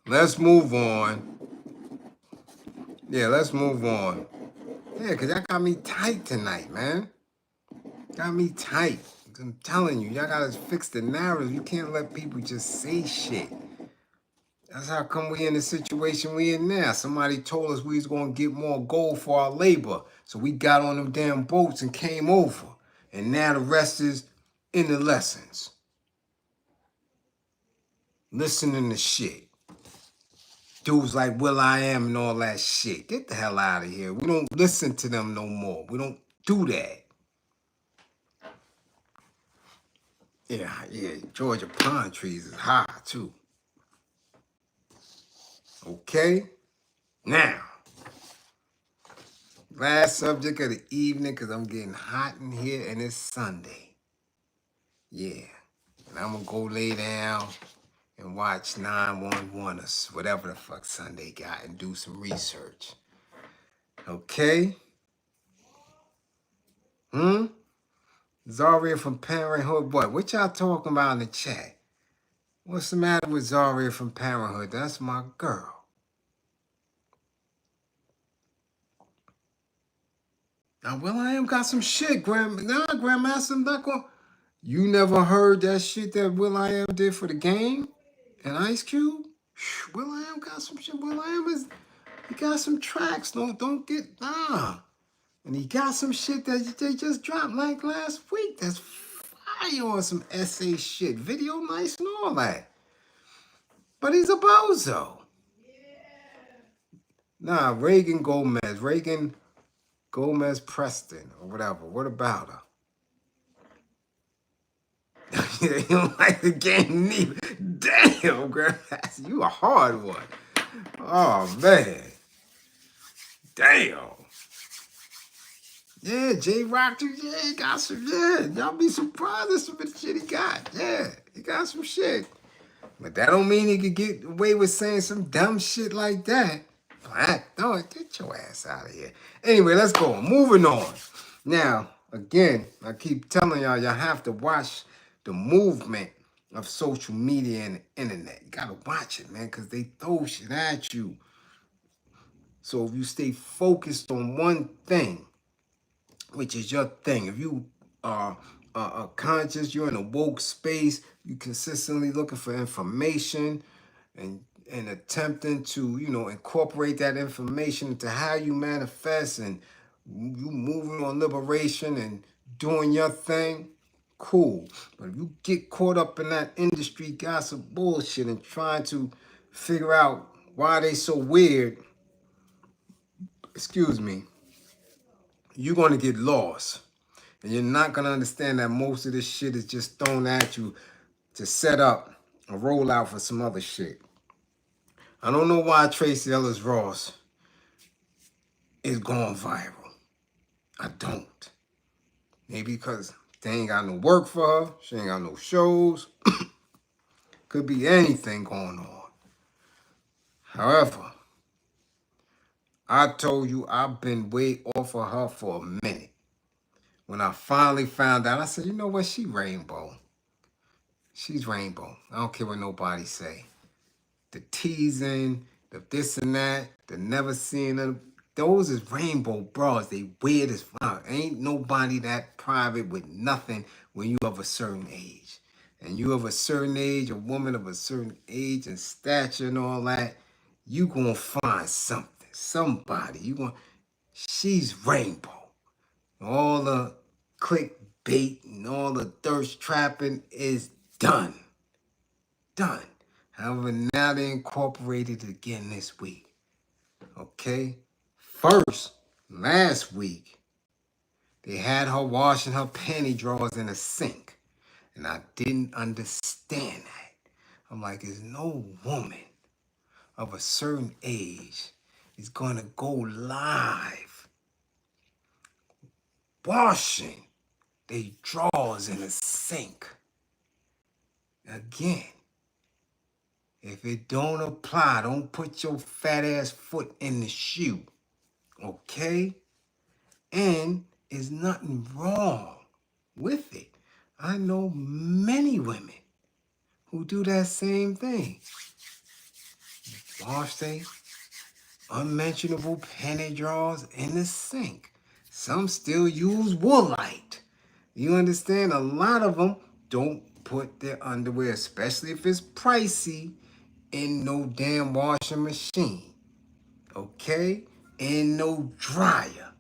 Let's move on. Yeah, let's move on. Yeah, because y'all got me tight tonight, man. Got me tight. I'm telling you, y'all gotta fix the narrative. You can't let people just say shit. That's how come we in the situation we in now. Somebody told us we was gonna get more gold for our labor. So we got on them damn boats and came over. And now the rest is in the lessons. Listening to shit. Dudes like Will I Am and all that shit. Get the hell out of here. We don't listen to them no more. We don't do that. Yeah, Georgia pine trees is high too. Okay? Now, last subject of the evening, because I'm getting hot in here and it's Sunday. Yeah. And I'm going to go lay down and watch 911 or whatever the fuck Sunday got and do some research. Okay? Zaria from Parenthood. What y'all talking about in the chat? What's the matter with Zaria from Parenthood? That's my girl. Now, Will I Am got some shit, Grandmaster. I'm not going. You never heard that shit that Will I Am did for the game and Ice Cube? Will I Am got some shit. Will I Am he got some tracks. Don't get And he got some shit that they just dropped like last week. That's fire on some essay shit. Video nice and all that. But he's a bozo. Nah, Reagan Gomez Preston or whatever. What about her? You don't like the game neither. Damn, Grandmaster, you a hard one. Oh, man. Damn. Yeah, J-Rock, he got some, Y'all be surprised at some of the shit he got. Yeah, he got some shit. But that don't mean he could get away with saying some dumb shit like that. Get your ass out of here. Anyway, let's go. Moving on. Now, again, I keep telling y'all have to watch the movement of social media and the internet. You gotta watch it, man, because they throw shit at you. So if you stay focused on one thing, which is your thing, if you are conscious, you're in a woke space, you consistently looking for information and attempting to, incorporate that information into how you manifest and you moving on liberation and doing your thing, cool. But if you get caught up in that industry gossip bullshit and trying to figure out why they so weird, you're going to get lost. And you're not going to understand that most of this shit is just thrown at you to set up a rollout for some other shit. I don't know why Tracee Ellis Ross is going viral. I don't. Maybe because they ain't got no work for her. She ain't got no shows. Could be anything going on. However, I told you I've been way off of her for a minute. When I finally found out, I said, you know what? She rainbow. She's rainbow. I don't care what nobody say. The teasing, the this and that, the never seeing them. Those is rainbow bras. They weird as fuck. Ain't nobody that private with nothing when you of a certain age. And you of a certain age, a woman of a certain age and stature and all that, you gonna find something. Somebody. She's rainbow. All the clickbait and all the thirst trapping is done. Done. However, now they incorporated it again this week. Okay? First, last week, they had her washing her panty drawers in a sink. And I didn't understand that. I'm like, there's no woman of a certain age is going to go live washing their drawers in a sink. Again, if it don't apply, don't put your fat ass foot in the shoe. Okay? And is nothing wrong with it. I know many women who do that same thing. Wash their unmentionable panty drawers in the sink. Some still use Woolite. You understand? A lot of them don't put their underwear, especially if it's pricey, in no damn washing machine. Okay? In no dryer.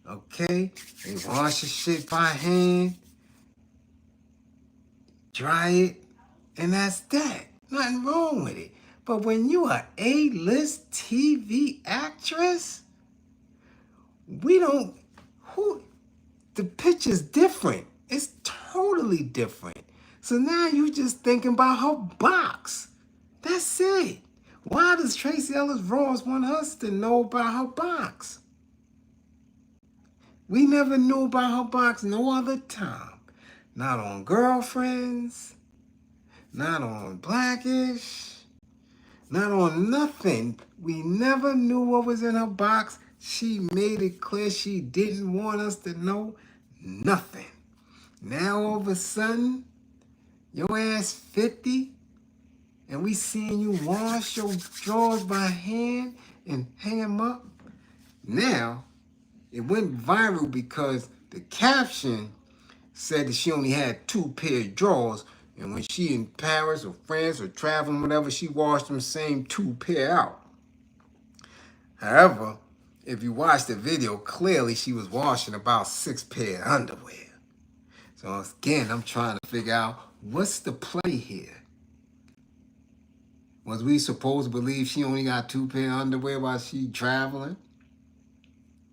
Okay? They wash the shit by hand, dry it, and that's that. Nothing wrong with it. But when you are A-list TV actress, we don't, the picture's different. It's totally different. So now you just thinking about her box. That's it. Why does Tracee Ellis Ross want us to know about her box? We never knew about her box no other time. Not on Girlfriends, not on Blackish, not on nothing. We never knew what was in her box. She made it clear she didn't want us to know nothing. Now all of a sudden, your ass 50, and we seeing you wash your drawers by hand and hang them up. Now, it went viral because the caption said that she only had 2 pair of drawers, and when she in Paris or France or traveling, whatever, she washed them same 2 pair out. However, if you watch the video, clearly she was washing about 6 pair of underwear. So again, I'm trying to figure out what's the play here. Was we supposed to believe she only got 2 pair of underwear while she traveling?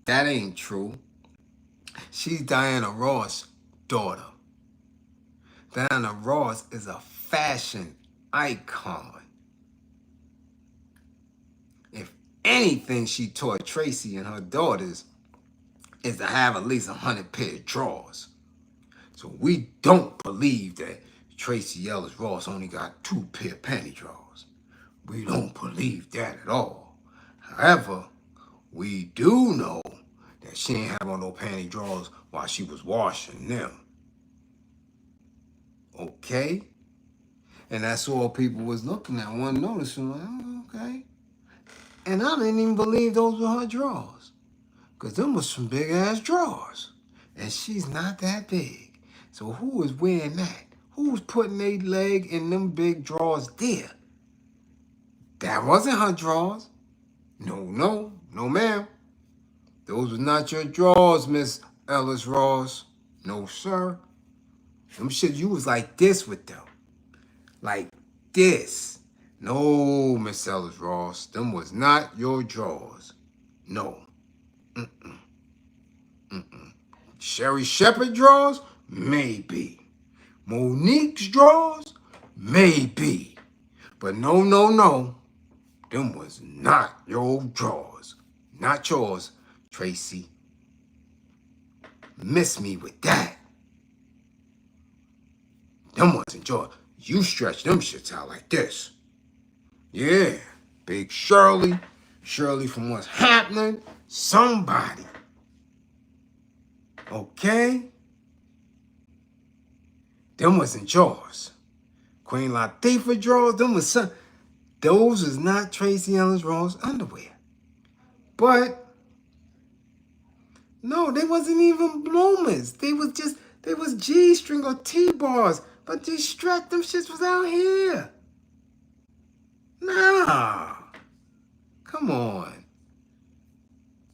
That ain't true. She's Diana Ross' daughter. Diana Ross is a fashion icon. If anything she taught Tracee and her daughters is to have at least 100 pair of drawers. So we don't believe that Tracee Ellis Ross only got 2 pair of panty drawers. We don't believe that at all. However, we do know that she ain't have on no panty drawers while she was washing them. Okay? And that's all people was looking at, one noticing, like, oh, okay. And I didn't even believe those were her drawers. Because them was some big ass drawers. And she's not that big. So who was wearing that? Who was putting their leg in them big drawers there? That wasn't her drawers. No, ma'am. Those was not your drawers, Miss Ellis Ross. No, sir. Them shit, you was like this with them. Like this. No, Miss Ellis Ross. Them was not your drawers. No. Sherry Shepherd drawers? Maybe. Monique's drawers? Maybe. But no. Them was not your drawers. Not yours, Tracee. Miss me with that. Them wasn't yours. You stretch them shits out like this. Yeah. Big Shirley. Shirley from What's Happening. Somebody. Okay? Them wasn't yours. Queen Latifah drawers, them was some. Those was not Tracee Ellis Ross underwear. But, no, they wasn't even bloomers. They was G-string or T-bars. But these stretch, them shits was out here. Nah. Come on.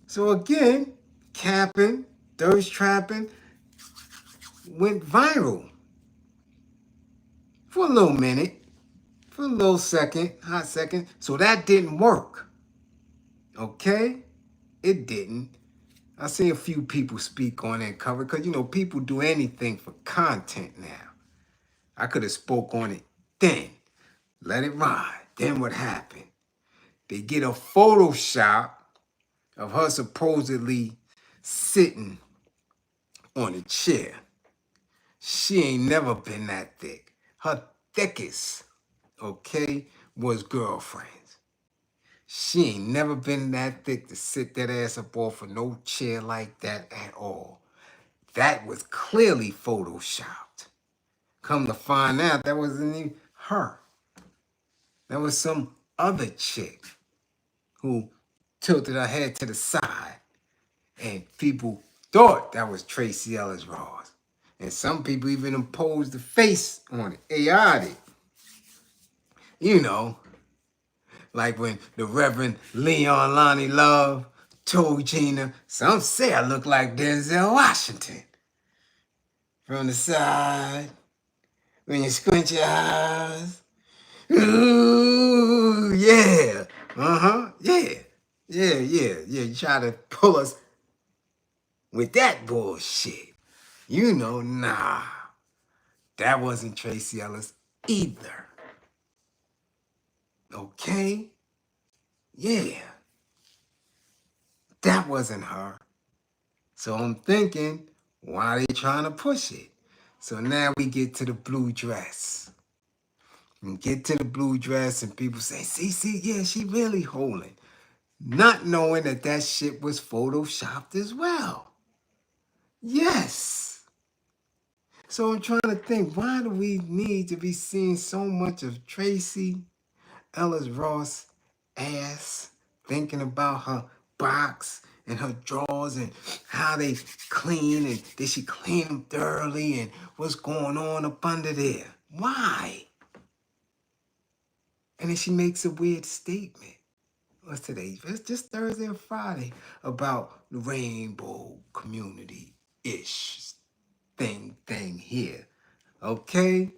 So again, capping, thirst trapping went viral. For a little minute. For a little second, hot second. So that didn't work. Okay? It didn't. I see a few people speak on that cover because, you know, people do anything for content now. I could have spoke on it then. Let it ride. Then what happened? They get a Photoshop of her supposedly sitting on a chair. She ain't never been that thick. Her thickest, okay, was Girlfriends. She ain't never been that thick to sit that ass up off of no chair like that at all. that was clearly photoshopped. Come to find out, that wasn't even her. That was some other chick who tilted her head to the side, and people thought that was Tracee Ellis Ross. And some people even imposed the face on it. AI did. You know, like when the Reverend Leon Lonnie Love told Gina, some say I look like Denzel Washington. From the side, when you squint your eyes. Ooh, yeah. Uh-huh. Yeah. Yeah. You try to pull us with that bullshit. You know, nah. That wasn't Tracee Ellis either. Okay? Yeah. That wasn't her. So I'm thinking, why are they trying to push it? So now we get to the blue dress. And get to the blue dress and people say, see, yeah, she really holding. Not knowing that that shit was photoshopped as well. Yes. So I'm trying to think, why do we need to be seeing so much of Tracee Ellis Ross ass, thinking about her box and her drawers and how they clean and did she clean them thoroughly and what's going on up under there? Why? And then she makes a weird statement. What's today? It's just Thursday or Friday about the rainbow community-ish thing here. Okay?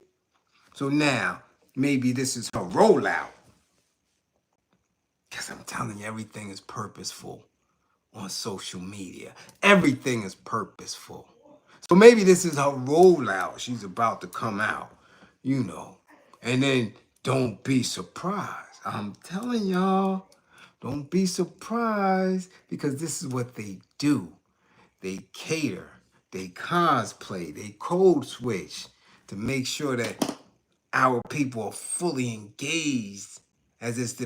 So now, maybe this is her rollout. Because I'm telling you, everything is purposeful on social media. Everything is purposeful. So maybe this is her rollout. She's about to come out, you know. And then don't be surprised. I'm telling y'all, don't be surprised because this is what they do. They cater, they cosplay, they code switch to make sure that our people are fully engaged as if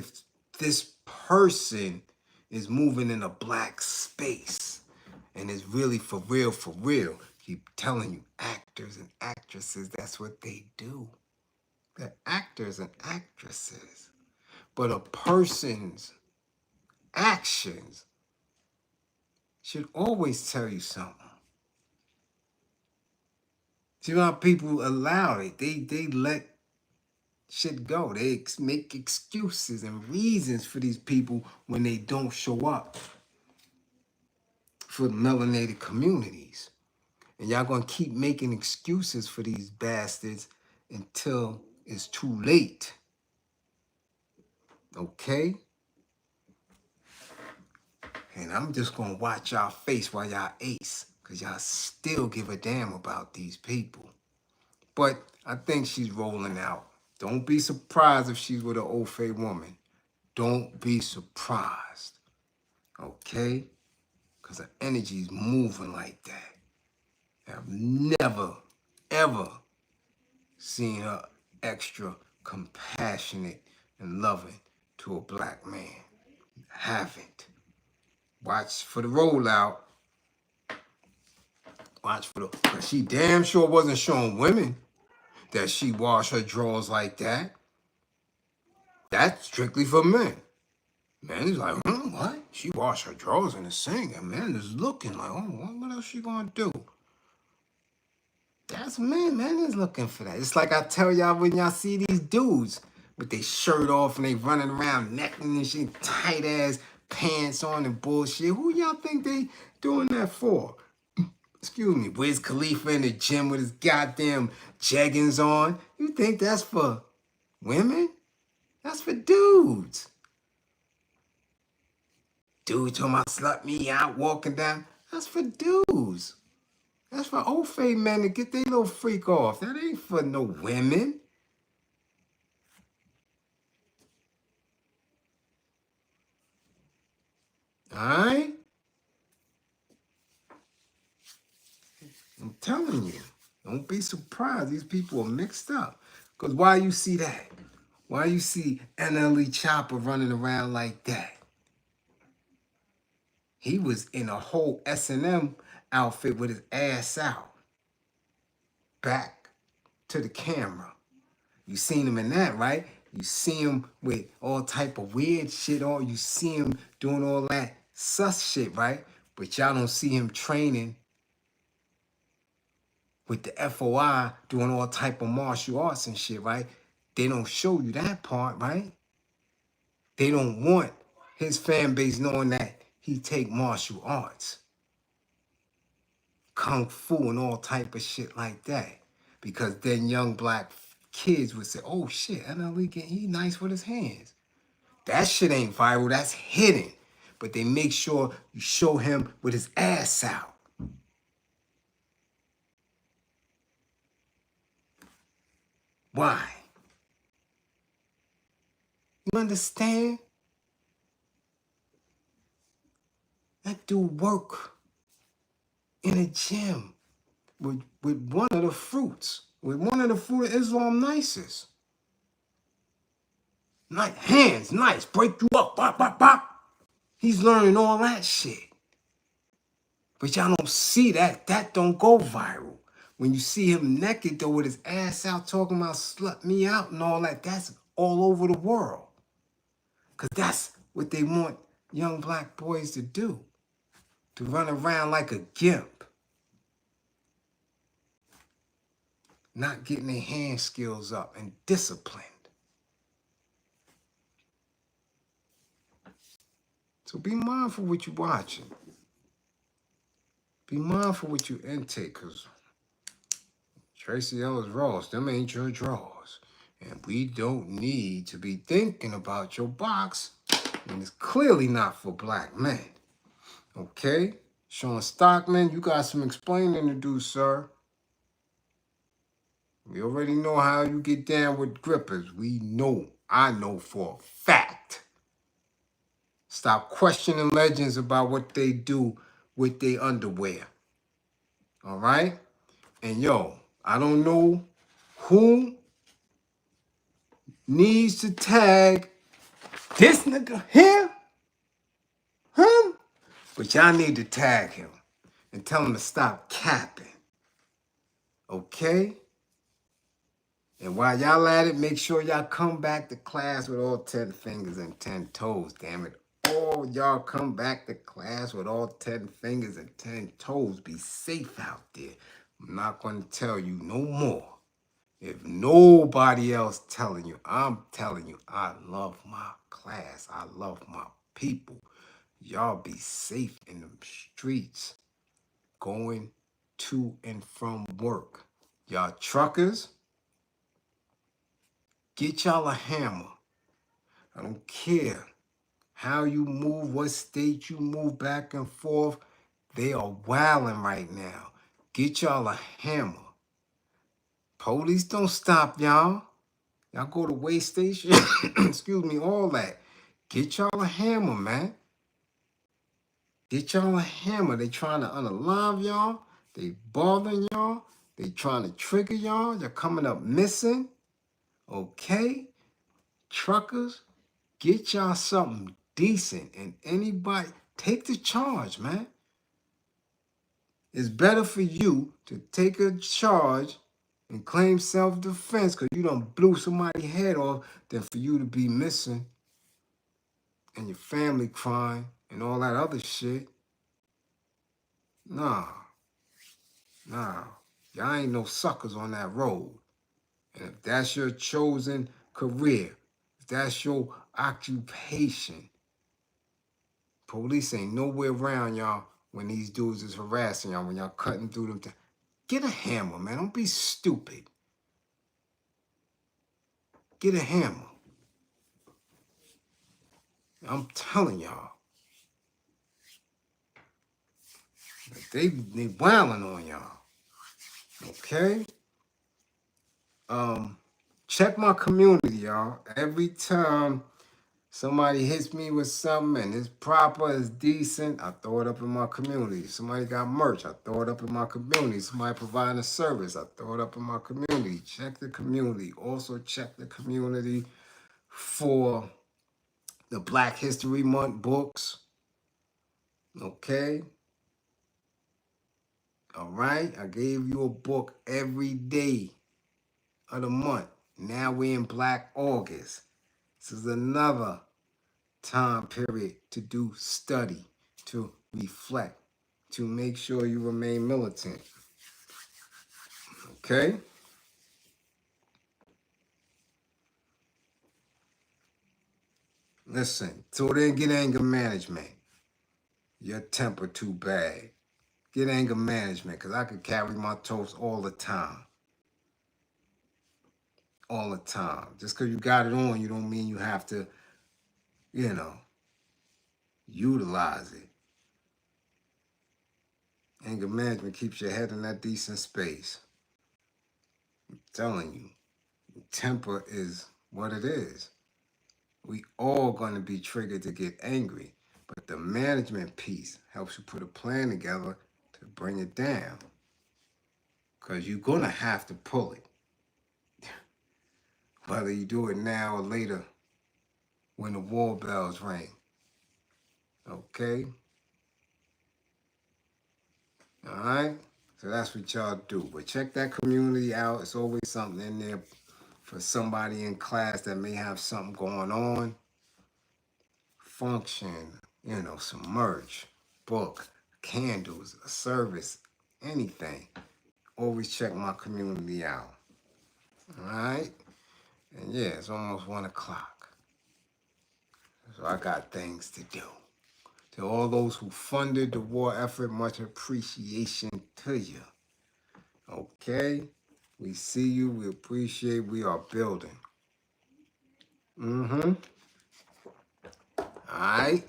this person is moving in a black space and is really for real. Keep telling you, actors and actresses, that's what they do. They're actors and actresses. But a person's actions should always tell you something. See how people allow it. They let shit go. They make excuses and reasons for these people when they don't show up for the melanated communities. And y'all gonna keep making excuses for these bastards until it's too late. Okay? And I'm just gonna watch y'all face while y'all ace, because y'all still give a damn about these people. But I think she's rolling out. Don't be surprised if she's with an old Faye woman. Don't be surprised. Okay? Because her energy is moving like that. I've never, ever seen her extra compassionate and loving to a black man. Haven't. Watch for the rollout. Watch for the... Because she damn sure wasn't showing women that she washed her drawers like that. That's strictly for men. Man is like, what? She washed her drawers in the sink, and man is looking like, oh, what else she gonna do? That's men. Man is looking for that. It's like I tell y'all when y'all see these dudes with their shirt off and they running around naked and shit, tight ass pants on and bullshit. Who y'all think they doing that for? Excuse me, Wiz Khalifa in the gym with his goddamn jeggings on. You think that's for women? That's for dudes. Dude talking about slut me out walking down. That's for dudes. That's for old fade men to get their little freak off. That ain't for no women. Alright? I'm telling you. Don't be surprised. These people are mixed up. Because why you see that? Why you see NLE Chopper running around like that? He was in a whole S&M outfit with his ass out, back to the camera. You seen him in that, right? You see him with all type of weird shit on. You see him doing all that sus shit, right? But y'all don't see him training with the FOI, doing all type of martial arts and shit, right? They don't show you that part, right? They don't want his fan base knowing that he take martial arts, kung fu and all type of shit like that. Because then young black kids would say, oh shit, NLE, he nice with his hands. That shit ain't viral, that's hidden. But they make sure you show him with his ass out. Why? You understand? That dude work in a gym with one of the fruits, with one of the fruit of Islam nicest. Nice hands, nice, break you up, bop, bop, bop. He's learning all that shit. But y'all don't see that. That don't go viral. When you see him naked though with his ass out talking about slut me out and all that, that's all over the world. Because that's what they want young black boys to do. To run around like a gimp. Not getting their hand skills up and disciplined. So be mindful what you're watching. Be mindful what you intake, because Tracee Ellis Ross, them ain't your draws. And we don't need to be thinking about your box when it's clearly not for black men. Okay? Sean Stockman, you got some explaining to do, sir. We already know how you get down with grippers. We know. I know for a fact. Stop questioning legends about what they do with their underwear. All right? And yo, I don't know who needs to tag this nigga here, him, but y'all need to tag him and tell him to stop capping. Okay? And while y'all at it, make sure y'all come back to class with all 10 fingers and 10 toes, damn it. All y'all come back to class with all 10 fingers and 10 toes. Be safe out there. I'm not going to tell you no more. If nobody else telling you, I'm telling you, I love my class. I love my people. Y'all be safe in them streets going to and from work. Y'all truckers, get y'all a hammer. I don't care how you move, what state you move back and forth. They are wilding right now. Get y'all a hammer. Police don't stop y'all. Y'all go to way station, excuse me, all that. Get y'all a hammer, man. Get y'all a hammer. They trying to unalive y'all. They bothering y'all. They trying to trigger y'all. You're coming up missing. Okay? Truckers, get y'all something decent. And anybody, take the charge, man. It's better for you to take a charge and claim self-defense because you done blew somebody's head off than for you to be missing and your family crying and all that other shit. Nah. Y'all ain't no suckers on that road. And if that's your chosen career, if that's your occupation, police ain't nowhere around y'all when these dudes is harassing y'all, when y'all cutting through them. Get a hammer, man. Don't be stupid. Get a hammer. I'm telling y'all. They wilding on y'all. Okay? Check my community, y'all. Every time somebody hits me with something and it's proper, it's decent, I throw it up in my community. Somebody got merch, I throw it up in my community. Somebody providing a service, I throw it up in my community. Check the community. Also check the community for the Black History Month books. Okay? All right? I gave you a book every day of the month. Now we're in Black August. This is another time period to do study, to reflect, to make sure you remain militant. Okay? Listen, so then get anger management. Your temper too bad. Get anger management, because I could carry my toast all the time. All the time. Just because you got it on, you don't mean you have to, you know, utilize it. Anger management keeps your head in that decent space. I'm telling you, temper is what it is. We all going to be triggered to get angry, but the management piece helps you put a plan together to bring it down, because you're going to have to pull it, whether you do it now or later when the war bells ring. Okay? All right? So that's what y'all do. But check that community out. It's always something in there for somebody in class that may have something going on. Function, some merch, book, candles, a service, anything. Always check my community out. All right? And yeah, it's almost 1 o'clock. So I got things to do. To all those who funded the war effort, much appreciation to you. Okay? We see you. We appreciate. We are building. Mm-hmm. All right?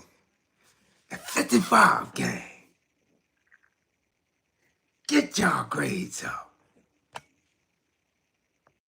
At 55, gang. Get y'all grades up.